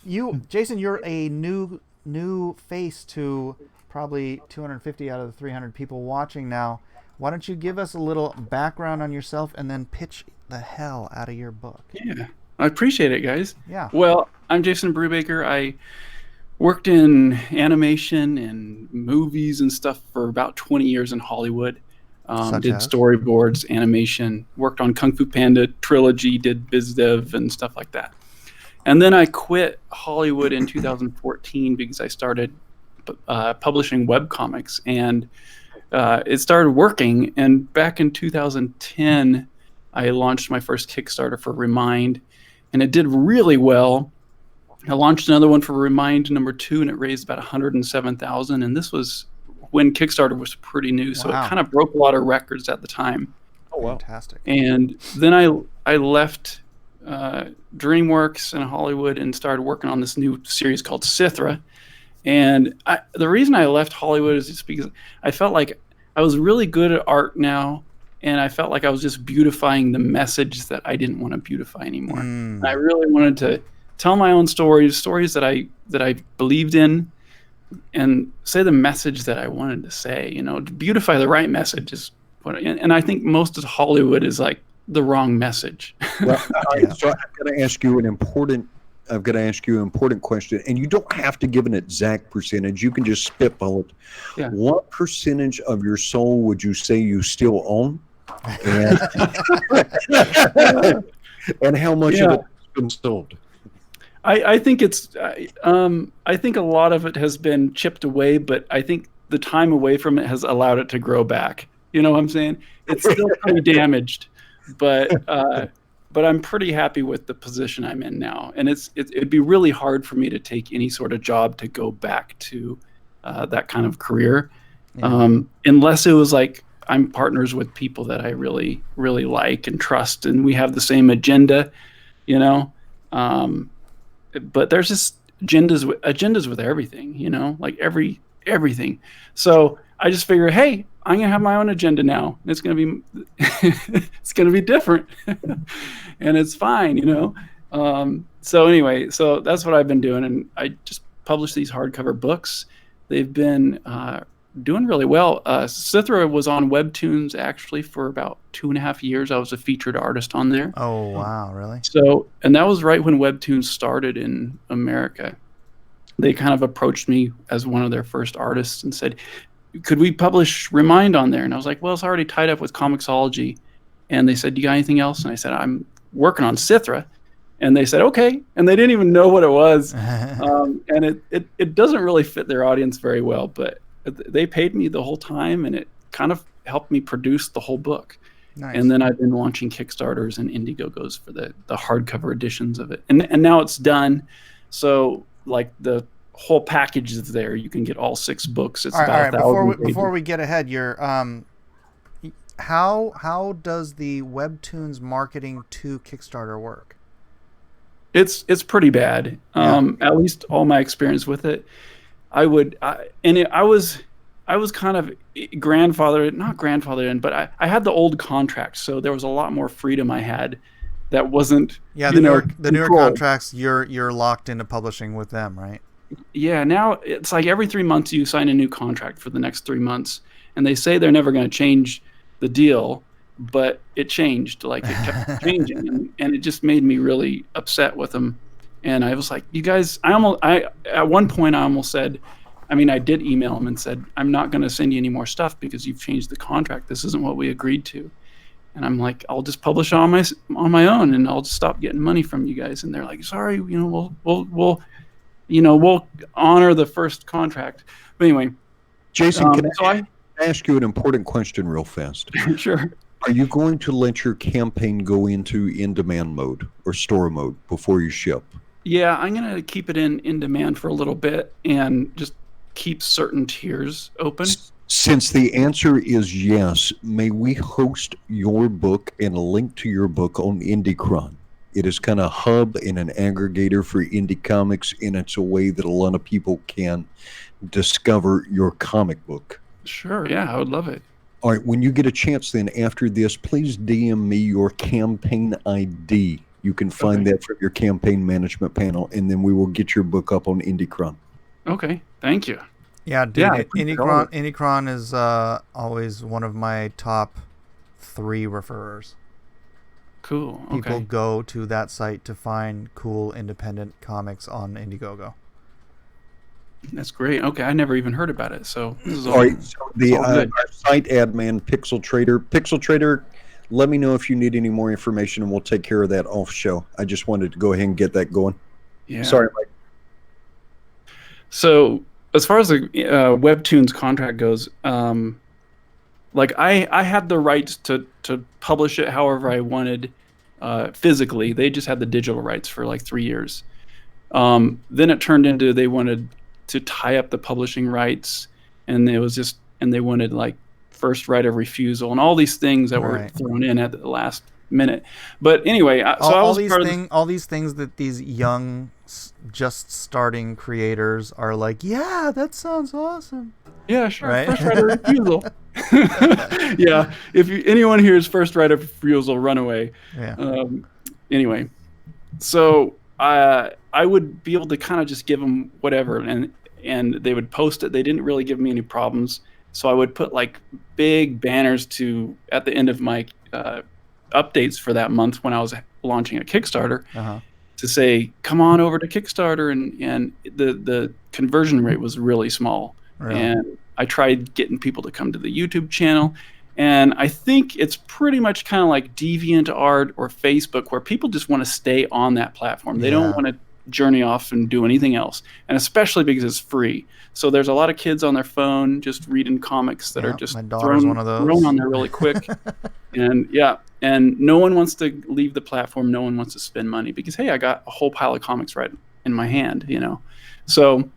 you're a new face to probably 250 out of the 300 people watching now. Why don't you give us a little background on yourself and then pitch the hell out of your book? Yeah, I appreciate it, guys. Yeah. Well, I'm Jason Brubaker. I worked in animation and movies and stuff for about 20 years in Hollywood. Such Did as? storyboards, animation, worked on Kung Fu Panda trilogy, did biz dev and stuff like that. And then I quit Hollywood in 2014 because I started publishing webcomics, and it started working. And back in 2010, I launched my first Kickstarter for Remind, and it did really well. I launched another one for Remind #2, and it raised about 107,000. And this was when Kickstarter was pretty new, so it Wow. kind of broke a lot of records at the time. Oh wow. Fantastic. And then I left DreamWorks in Hollywood and started working on this new series called Sithra. And the reason I left Hollywood is just because I felt like I was really good at art now, and I felt like I was just beautifying the message that I didn't want to beautify anymore. And I really wanted to tell my own stories that I believed in, and say the message that I wanted to say. To beautify the right message is what. And I think most of Hollywood is like the wrong message. Well, all right, so I've got to ask you an important question, and you don't have to give an exact percentage. You can just spitball it. Yeah. What percentage of your soul would you say you still own? And, and how much of it has been sold? I think I think a lot of it has been chipped away, but I think the time away from it has allowed it to grow back. You know what I'm saying? It's still pretty damaged, but I'm pretty happy with the position I'm in now. And it'd be really hard for me to take any sort of job to go back to that kind of career, unless it was like I'm partners with people that I really, really like and trust, and we have the same agenda, but there's just agendas with everything, like everything. So I just figured, hey, I'm gonna have my own agenda now. It's gonna be it's gonna be different, and it's fine, So anyway, so that's what I've been doing, and I just published these hardcover books. They've been doing really well. Sithra was on Webtoons actually for about 2.5 years. I was a featured artist on there. Oh, wow, really? So, and that was right when Webtoons started in America. They kind of approached me as one of their first artists and said, could we publish Remind on there? And I was like, well, it's already tied up with Comixology. And they said, you got anything else? And I said, I'm working on Sithra. And they said, okay. And they didn't even know what it was. And it doesn't really fit their audience very well, but they paid me the whole time, and it kind of helped me produce the whole book. Nice. And then I've been launching Kickstarters and Indiegogos for the hardcover editions of it. And now it's done. So like the whole package is there. You can get all 6 books. It's all about right. 1,000 pages. Before we get ahead, how does the Webtoons marketing to Kickstarter work? It's pretty bad. At least all my experience with it. I was kind of not grandfathered in, but I had the old contract, so there was a lot more freedom I had that wasn't. Yeah, the newer contracts, you're locked into publishing with them, right? Yeah, now it's like every 3 months you sign a new contract for the next 3 months, and they say they're never going to change the deal, but it changed. Like it kept changing, and it just made me really upset with them. And I was like, you guys, at one point I almost said, I did email them and said, I'm not going to send you any more stuff because you've changed the contract. This isn't what we agreed to. And I'm like, I'll just publish it on my own, and I'll just stop getting money from you guys. And they're like, sorry, we'll honor the first contract. But anyway, Jason, can I ask you an important question real fast? Sure. Are you going to let your campaign go into in-demand mode or store mode before you ship? Yeah, I'm going to keep it in demand for a little bit and just keep certain tiers open. Since the answer is yes, may we host your book and a link to your book on IndieCron? It is kind of a hub and an aggregator for indie comics, and it's a way that a lot of people can discover your comic book. Sure, yeah, I would love it. All right, when you get a chance then after this, please DM me your campaign ID. You can find that from your campaign management panel, and then we will get your book up on IndieCron. Okay, thank you. Yeah, dude, IndieCron is always one of my top 3 referrers. Cool. Okay. People go to that site to find cool independent comics on Indiegogo. That's great. Okay, I never even heard about it. So this is All right, so the all good. our site admin, Pixel Trader. Pixel Trader, let me know if you need any more information, and we'll take care of that off show. I just wanted to go ahead and get that going. Yeah. Sorry, Mike. So as far as the Webtoons contract goes, like I had the rights to publish it however I wanted physically. They just had the digital rights for like 3 years. Then it turned into they wanted to tie up the publishing rights, and they wanted like first right of refusal and all these things that were thrown in at the last minute. But anyway, all these things that these young, just starting creators are like, yeah, that sounds awesome. Yeah, sure. Right? First right of refusal. Yeah, if anyone hears first right of refusal, run away. Yeah. Anyway, so I would be able to kind of just give them whatever, and they would post it. They didn't really give me any problems, so I would put like big banners at the end of my updates for that month when I was launching a Kickstarter to say, "Come on over to Kickstarter," and the conversion rate was really small. Really? And I tried getting people to come to the YouTube channel. And I think it's pretty much kind of like DeviantArt or Facebook, where people just want to stay on that platform. They don't want to journey off and do anything else. And especially because it's free. So there's a lot of kids on their phone just reading comics that are just thrown on there really quick. And no one wants to leave the platform. No one wants to spend money because, hey, I got a whole pile of comics right in my hand, So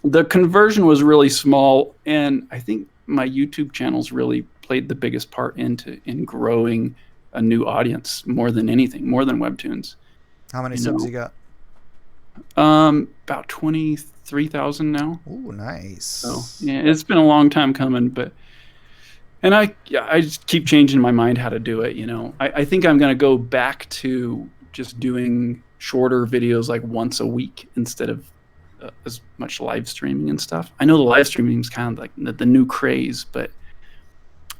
the conversion was really small. And I think my YouTube channels really played the biggest part in growing a new audience more than anything, more than Webtoons. How many subs you got? About 23,000 now. Ooh, nice. So yeah, it's been a long time coming, and I just keep changing my mind how to do it. I think I'm gonna go back to just doing shorter videos like once a week instead of as much live streaming and stuff. I know the live streaming is kind of like the new craze, but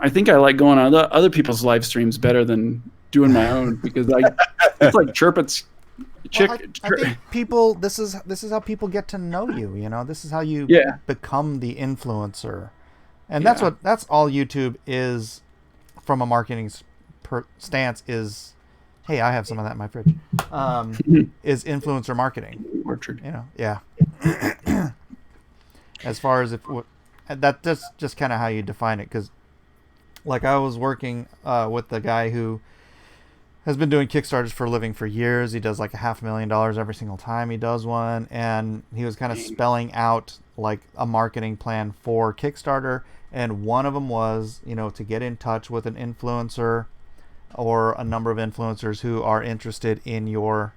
I think I like going on other people's live streams better than doing my own because it's like Chirpit's. I think people. This is how people get to know you. This is how you become the influencer, and that's all YouTube is, from a marketing stance. Is, hey, I have some of that in my fridge. Is influencer marketing. Orchard. Yeah. As far as that's just kind of how you define it, because, like, I was working with the guy who has been doing Kickstarters for a living for years. He does like $500,000 every single time he does one, and he was kind of spelling out like a marketing plan for Kickstarter, and one of them was, to get in touch with an influencer or a number of influencers who are interested in your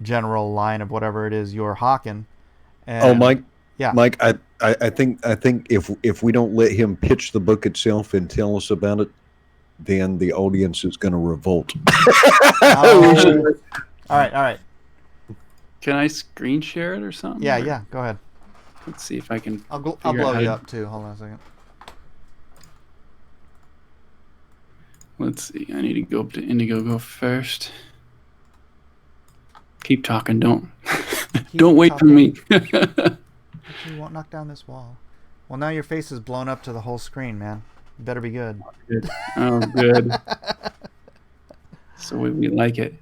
general line of whatever it is you're hawking. And, Mike. Yeah, Mike. I think if we don't let him pitch the book itself and tell us about it, then the audience is going to revolt. All right. Can I screen share it or something? Yeah. Go ahead. Let's see if I can. I'll blow you up too. Hold on a second. Let's see. I need to go up to Indiegogo first. Keep talking. Don't wait for me. You won't knock down this wall. Well, now your face is blown up to the whole screen, man. You better be good. Oh, good. So we like it.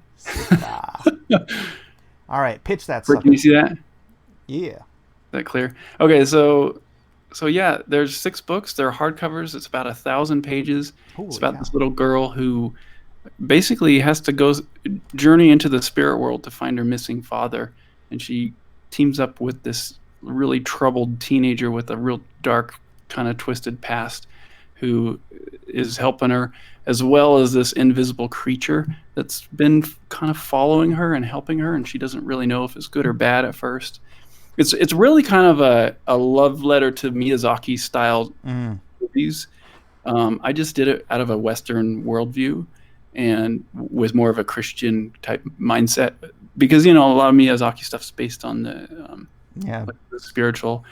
All right, pitch that. Can you see that? Yeah. Is that clear? Okay, so yeah, there's 6 books. They're hardcovers. It's about 1,000 pages. It's about this little girl who basically has to go journey into the spirit world to find her missing father, and she teams up with this really troubled teenager with a real dark, kind of twisted past, who is helping her, as well as this invisible creature that's been kind of following her and helping her, and she doesn't really know if it's good or bad at first. It's really kind of a love letter to Miyazaki style movies. I just did it out of a Western worldview and with more of a Christian type mindset, because a lot of Miyazaki stuff's based on the like the spiritual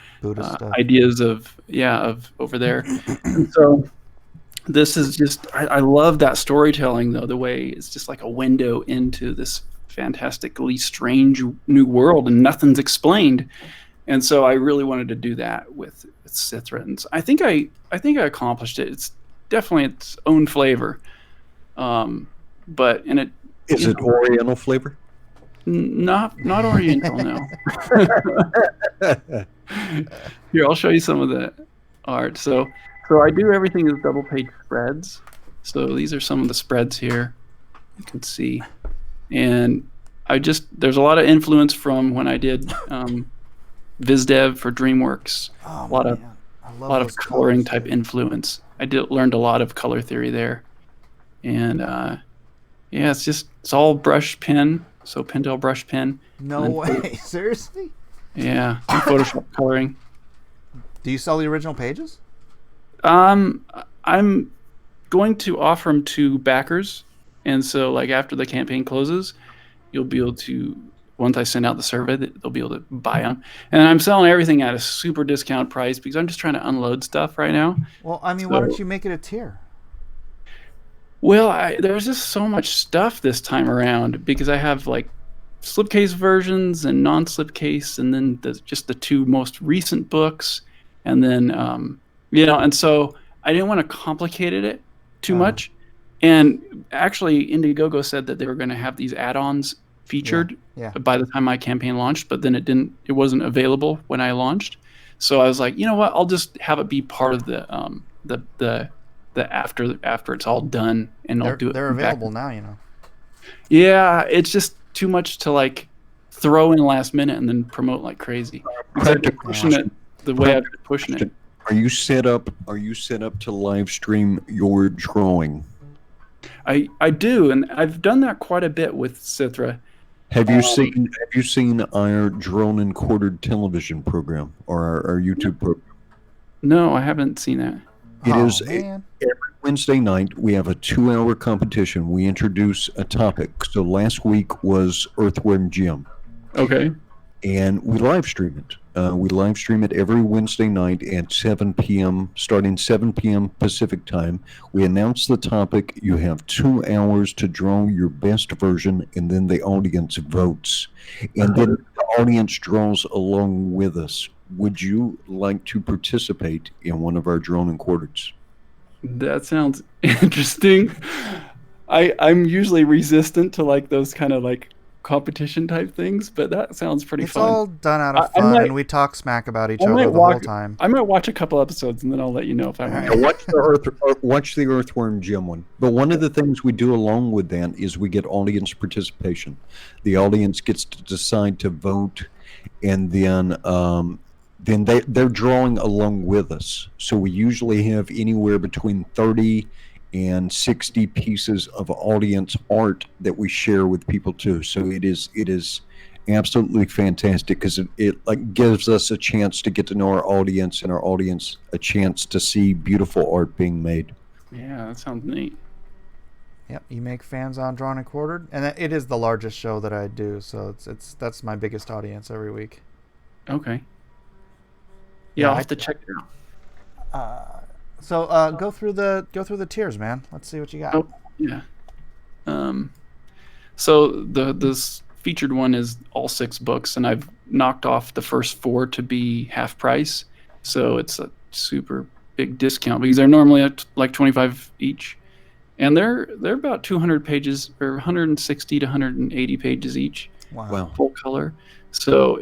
ideas of over there. And so this is just I love that storytelling, though, the way it's just like a window into this fantastically strange new world and nothing's explained. And so I really wanted to do that with Sithra, and I think I accomplished it. It's definitely its own flavor, but Is it Oriental flavor? not Oriental, no. Here, I'll show you some of the art. So I do everything as double page spreads. So these are some of the spreads here. You can see, and there's a lot of influence from when I did VizDev for DreamWorks. Oh, a lot man. I love a lot of those coloring colors, type influence. I learned a lot of color theory there, and yeah, it's all brush pen. So Pentel brush pen. No way. Seriously? Yeah, and Photoshop coloring. Do you sell the original pages? I'm going to offer them to backers, and so like after the campaign closes, you'll be able to, once I send out the survey, they'll be able to buy them. And I'm selling everything at a super discount price because I'm just trying to unload stuff right now. Well, I mean, why don't you make it a tier? Well, there was just so much stuff this time around because I have like slipcase versions and non-slipcase, and then just the two most recent books, and then and so I didn't want to complicate it too much. And actually, Indiegogo said that they were going to have these add-ons featured by the time my campaign launched, but then it wasn't available when I launched. So I was like, you know what? I'll just have it be part of the after it's all done, and I'll do it. They're available now, you know. Yeah, it's just too much to like throw in last minute and then promote like crazy. I've been pushing it the way I've been pushing it. Are you set up to live stream your drawing? I do, and I've done that quite a bit with Sithra. Have you seen our drone and quartered television program or our YouTube program? No, I haven't seen that. It is every Wednesday night. We have a 2-hour competition. We introduce a topic. So last week was Earthworm Jim. Okay. And we live stream it. We live stream it every Wednesday night at 7 p.m., starting 7 p.m. Pacific time. We announce the topic. You have 2 hours to draw your best version, and then the audience votes. And then the audience draws along with us. Would you like to participate in one of our drone and quarters? That sounds interesting. I'm usually resistant to like those kind of like competition type things, but that sounds pretty fun. It's all done out of fun, and we talk smack about each other the whole time. I might watch a couple episodes, and then I'll let you know if I want to. Watch the Earthworm Jim one. But one of the things we do along with that is we get audience participation. The audience gets to decide to vote, and then they're drawing along with us. So we usually have anywhere between 30 and 60 pieces of audience art that we share with people too. So it is absolutely fantastic because it like gives us a chance to get to know our audience, and our audience a chance to see beautiful art being made. Yeah, that sounds neat. Yep, you make fans on Drawn and Quartered, and it is the largest show that I do, so that's my biggest audience every week. Okay. Yeah, I'll have to check it out. So go through the tiers, man. Let's see what you got. Oh, yeah. So this featured one is all 6 books, and I've knocked off the first 4 to be half price. So it's a super big discount because they're normally at like $25 each, and they're about 200 pages or 160 to 180 pages each. Wow. Full color. So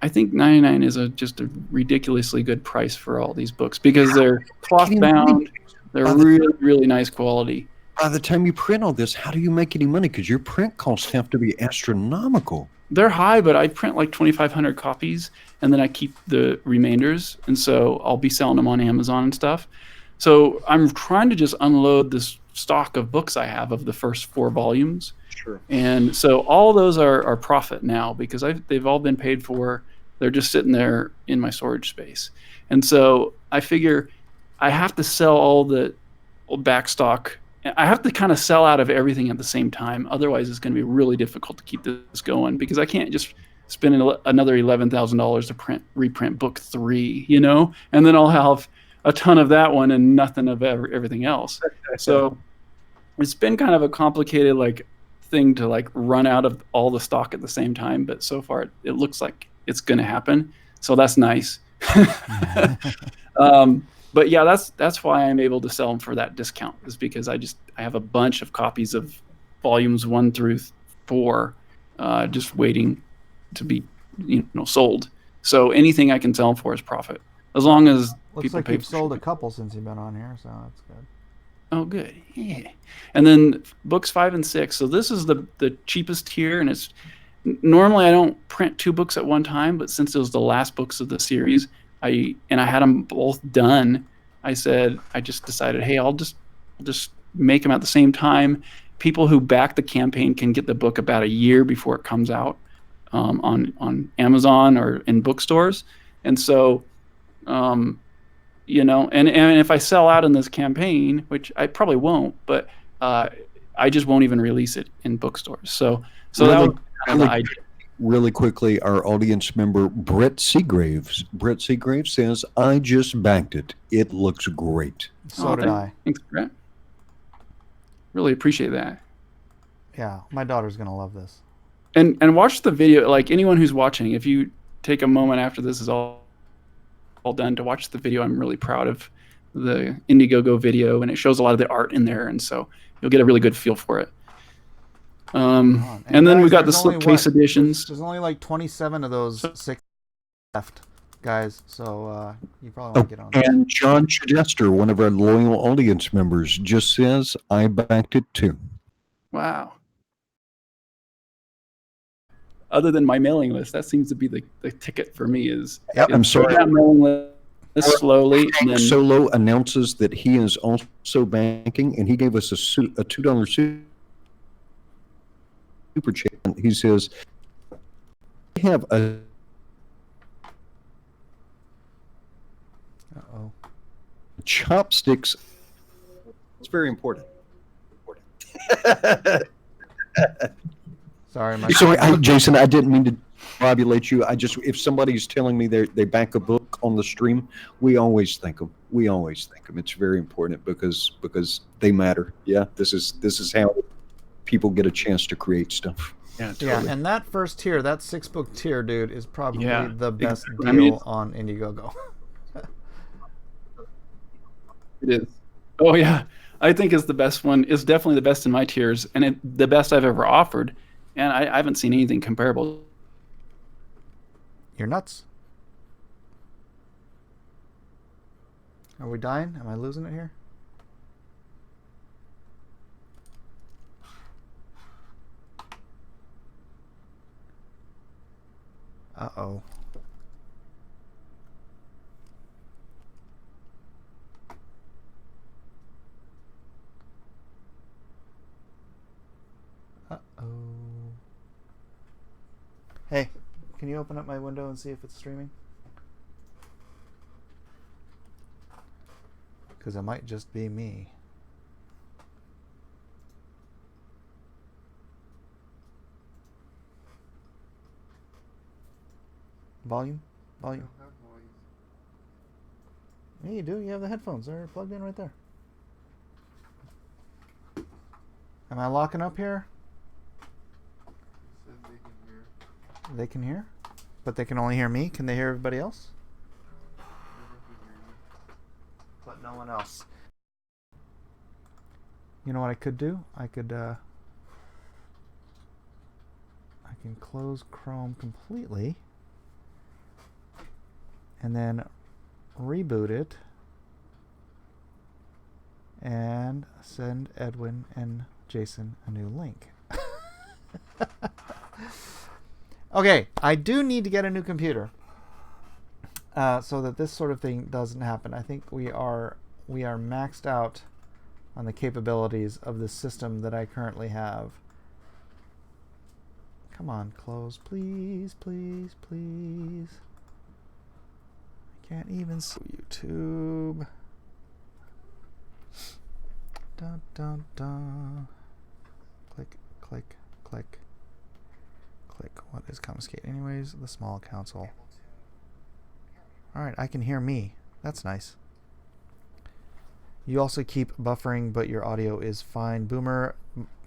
I think $99 is just a ridiculously good price for all these books because they're cloth bound. They're really, really nice quality. By the time you print all this, how do you make any money? Because your print costs have to be astronomical. They're high, but I print like 2,500 copies, and then I keep the remainders, and so I'll be selling them on Amazon and stuff. So I'm trying to just unload this stock of books I have of the first 4 volumes. Sure. And so all those are profit now because they've all been paid for. They're just sitting there in my storage space. And so I figure I have to sell all the back stock. I have to kind of sell out of everything at the same time. Otherwise, it's going to be really difficult to keep this going because I can't just spend another $11,000 to reprint book 3, you know? And then I'll have a ton of that one and nothing of everything else. So it's been kind of a complicated like thing to like run out of all the stock at the same time, but so far it looks like it's going to happen. So that's nice. But yeah, that's why I'm able to sell them for that discount, is because I have a bunch of copies of volumes 1 through 4 just waiting to be sold. So anything I can sell them for is profit, as long as Looks people like pay you've for sold a shipping. couple since you've been on here, so that's good. Oh, good. Yeah. And then books 5 and 6. So this is the cheapest tier, and it's normally I don't print 2 books at one time, but since it was the last books of the series, I had them both done. I just decided, hey, I'll just make them at the same time. People who back the campaign can get the book about a year before it comes out on Amazon or in bookstores, and so. And if I sell out in this campaign, which I probably won't, but I just won't even release it in bookstores. So Really, that was kind of the idea. really quickly, our audience member Brett Seagraves says, "I just backed it. It looks great." So did I. Thanks, Brett. Really appreciate that. Yeah, my daughter's gonna love this. And watch the video. Like, anyone who's watching, if you take a moment after this is all done to watch the video, I'm really proud of the Indiegogo video, and it shows a lot of the art in there, and so you'll get a really good feel for it. And then guys, we got the there's only slipcase editions. There's only like 27 of those 6 left, guys. So you probably want to get on. And John Chidester, one of our loyal audience members, just says, "I backed it too." Wow. Other than my mailing list, that seems to be the ticket for me. I'm sorry. That mailing list slowly. And then Solo announces that he is also banking, and he gave us a $2 super chat. He says, "I have a chopsticks." It's very important. Sorry, Jason, I didn't mean to obulate you. If somebody's telling me they back a book on the stream, we always thank them. It's very important because they matter. Yeah, this is how people get a chance to create stuff. Yeah, totally. Yeah, and that first tier, that 6-book tier, dude, is probably the best exactly. deal on Indiegogo. It is. Oh yeah, I think it's the best one. It's definitely the best in my tiers, and the best I've ever offered. And I haven't seen anything comparable. You're nuts. Are we dying? Am I losing it here? Uh-oh. Uh-oh. Hey, can you open up my window and see if it's streaming? Because it might just be me. Volume? Volume. Yeah, you do. You have the headphones. They're plugged in right there. Am I locking up here? They can hear? But they can only hear me? Can they hear everybody else? But no one else. You know what I could do? I can close Chrome completely and then reboot it and send Edwin and Jason a new link. Okay, I do need to get a new computer so that this sort of thing doesn't happen. I think we are maxed out on the capabilities of the system that I currently have. Come on, close, please, please, please. I can't even see YouTube. Dun, dun, dun. Click, click, click. Click. What is Comicsgate? Anyways, the small console. Alright, I can hear me. That's nice. You also keep buffering, but your audio is fine. Boomer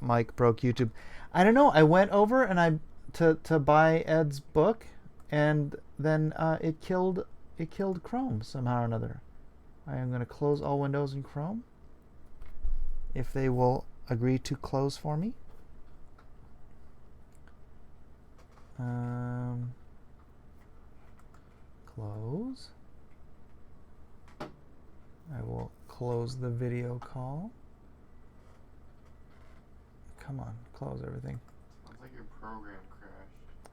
Mike broke YouTube. I don't know. I went over and to buy Ed's book, and then it killed Chrome somehow or another. I am going to close all windows in Chrome if they will agree to close for me. Close. I will close the video call. Come on, close everything. Sounds like your program crashed.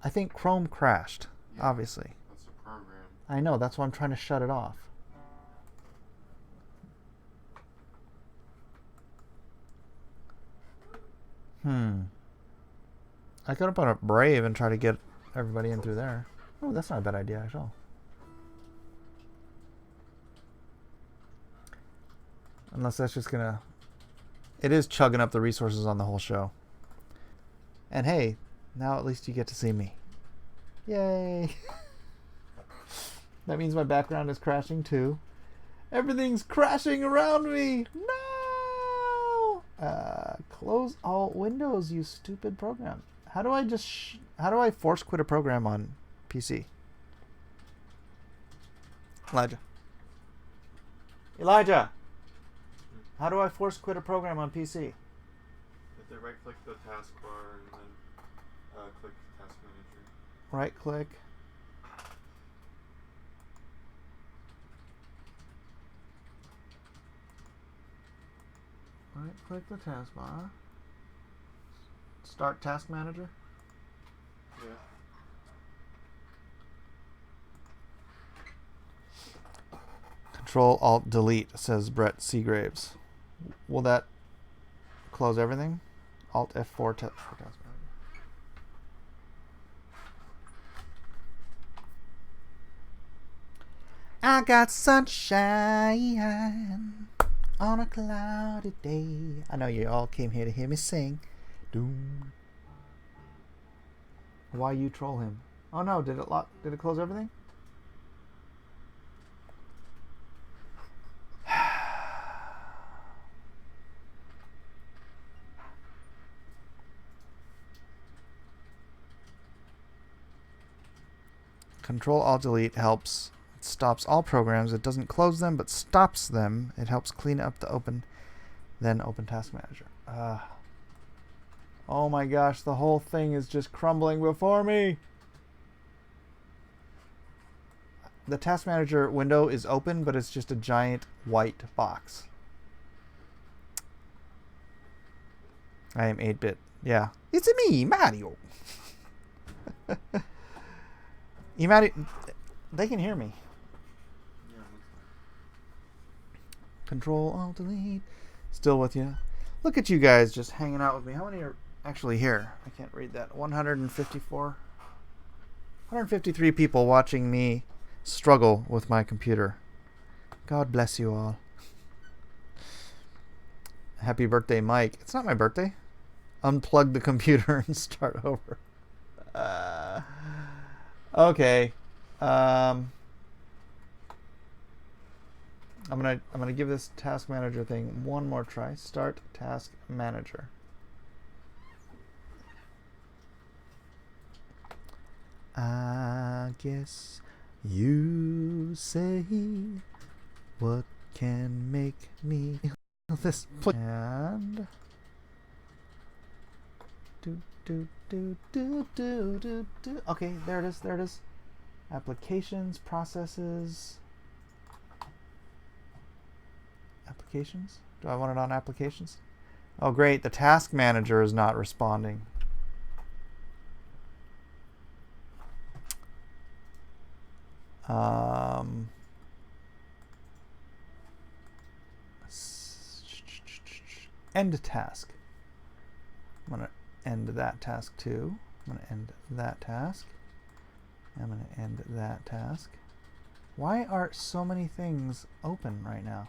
I think Chrome crashed, Yeah, obviously. That's the program. I know, that's why I'm trying to shut it off. I could open up Brave and try to get everybody in through there. Oh, that's not a bad idea at all. Unless that's just gonna... It is chugging up the resources on the whole show. And hey, now at least you get to see me. Yay! That means my background is crashing too. Everything's crashing around me! No! Close all windows, you stupid program. How do I just... how do I force quit a program on PC? Elijah! How do I force quit a program on PC? You have to right click the taskbar and then click Task Manager. Right click. Right click the taskbar. Start Task Manager. Yeah. Control Alt Delete, says Brett Seagraves. Will that close everything? Alt F4 for Task Manager. I got sunshine on a cloudy day. I know you all came here to hear me sing. Doom. Why you troll him? Oh no, did it lock? Did it close everything? Control Alt Delete helps. It stops all programs. It doesn't close them, but stops them. It helps clean up the open Task Manager. Oh my gosh, the whole thing is just crumbling before me. The Task Manager window is open, but it's just a giant white box. I am 8-bit. Yeah. It's me, Mario. Mario, they can hear me. Yeah, looks like. Control Alt Delete. Still with you. Look at you guys just hanging out with me. How many are actually here? I can't read that. 154. 153 people watching me struggle with my computer. God bless you all. Happy birthday, Mike. It's not my birthday. Unplug the computer and start over. Okay. I'm gonna give this Task Manager thing one more try. Start Task Manager. I guess you say what can make me this and okay, there it is. Applications, processes. Applications? Do I want it on applications? Oh great, the Task Manager is not responding. End task. I'm going to end that task too. I'm going to end that task. I'm going to end that task. Why are so many things open right now?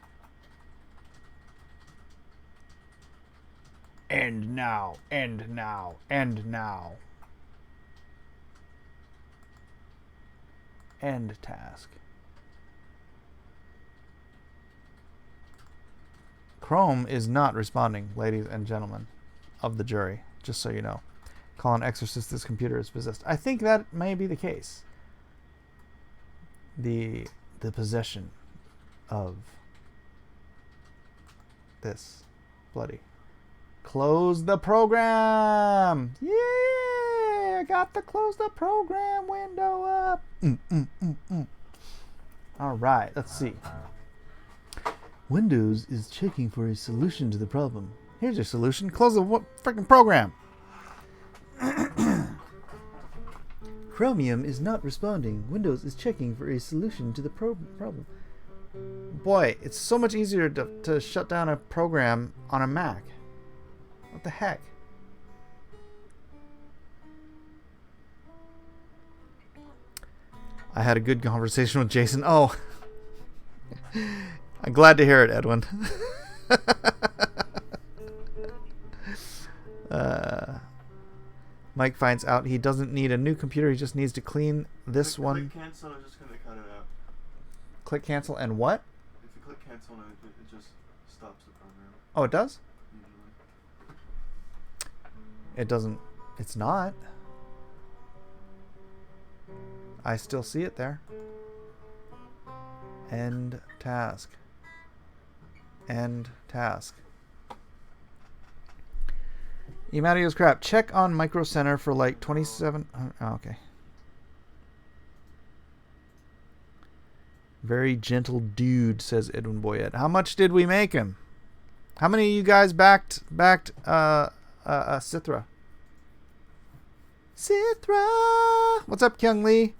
End now, end now, end now. End task. Chrome is not responding, ladies and gentlemen of the jury, just so you know. Call an exorcist, this computer is possessed. I think that may be the case. The possession of this bloody. Close the program! Yeah! I got the close the program window up! Alright, let's see. Windows is checking for a solution to the problem. Here's your solution. Close the freaking program. Chromium is not responding. Windows is checking for a solution to the problem. Boy, it's so much easier to shut down a program on a Mac. What the heck? I had a good conversation with Jason. Oh, I'm glad to hear it, Edwin. Mike finds out he doesn't need a new computer. He just needs to clean this one. Click cancel, I'm just going to cut it out. Click cancel and what? If you click cancel, it just stops the program. Oh, it does? Mm-hmm. It doesn't. It's not. I still see it there. End task. End task. Emadio's crap. Check on Micro Center for like 27. Oh, okay. Very gentle dude, says Edwin Boyette. How much did we make him? How many of you guys backed Cithra? Cithra! What's up, Kyung Lee?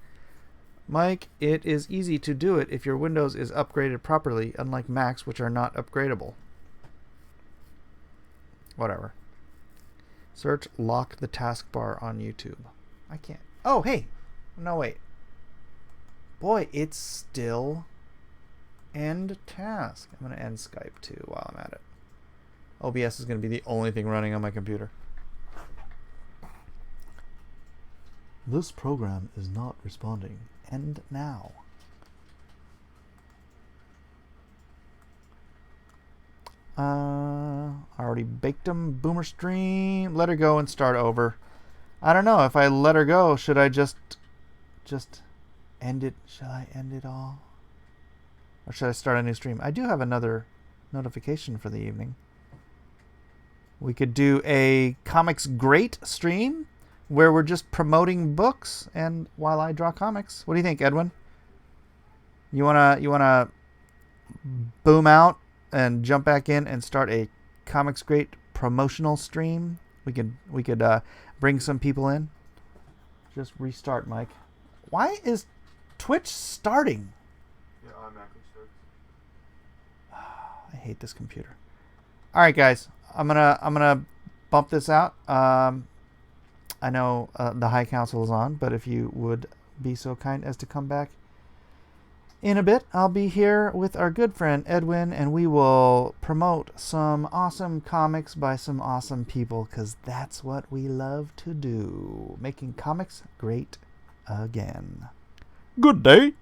Mike, it is easy to do it if your Windows is upgraded properly, unlike Macs, which are not upgradable. Whatever. Search lock the taskbar on YouTube. I can't. Oh, hey. No, wait. Boy, it's still end task. I'm going to end Skype too while I'm at it. OBS is going to be the only thing running on my computer. This program is not responding. End now. I already baked them. Boomer stream. Let her go and start over. I don't know. If I let her go, should I just end it? Shall I end it all? Or should I start a new stream? I do have another notification for the evening. We could do a Comicsgate stream where we're just promoting books and while I draw comics. What do you think, Edwin? You wanna boom out and jump back in and start a Comicsgate promotional stream? We could bring some people in. Just restart, Mike. Why is Twitch starting? Yeah, automatically starts. I hate this computer. All right, guys. I'm gonna bump this out. I know the High Council is on, but if you would be so kind as to come back in a bit, I'll be here with our good friend Edwin, and we will promote some awesome comics by some awesome people, because that's what we love to do. Making comics great again. Good day.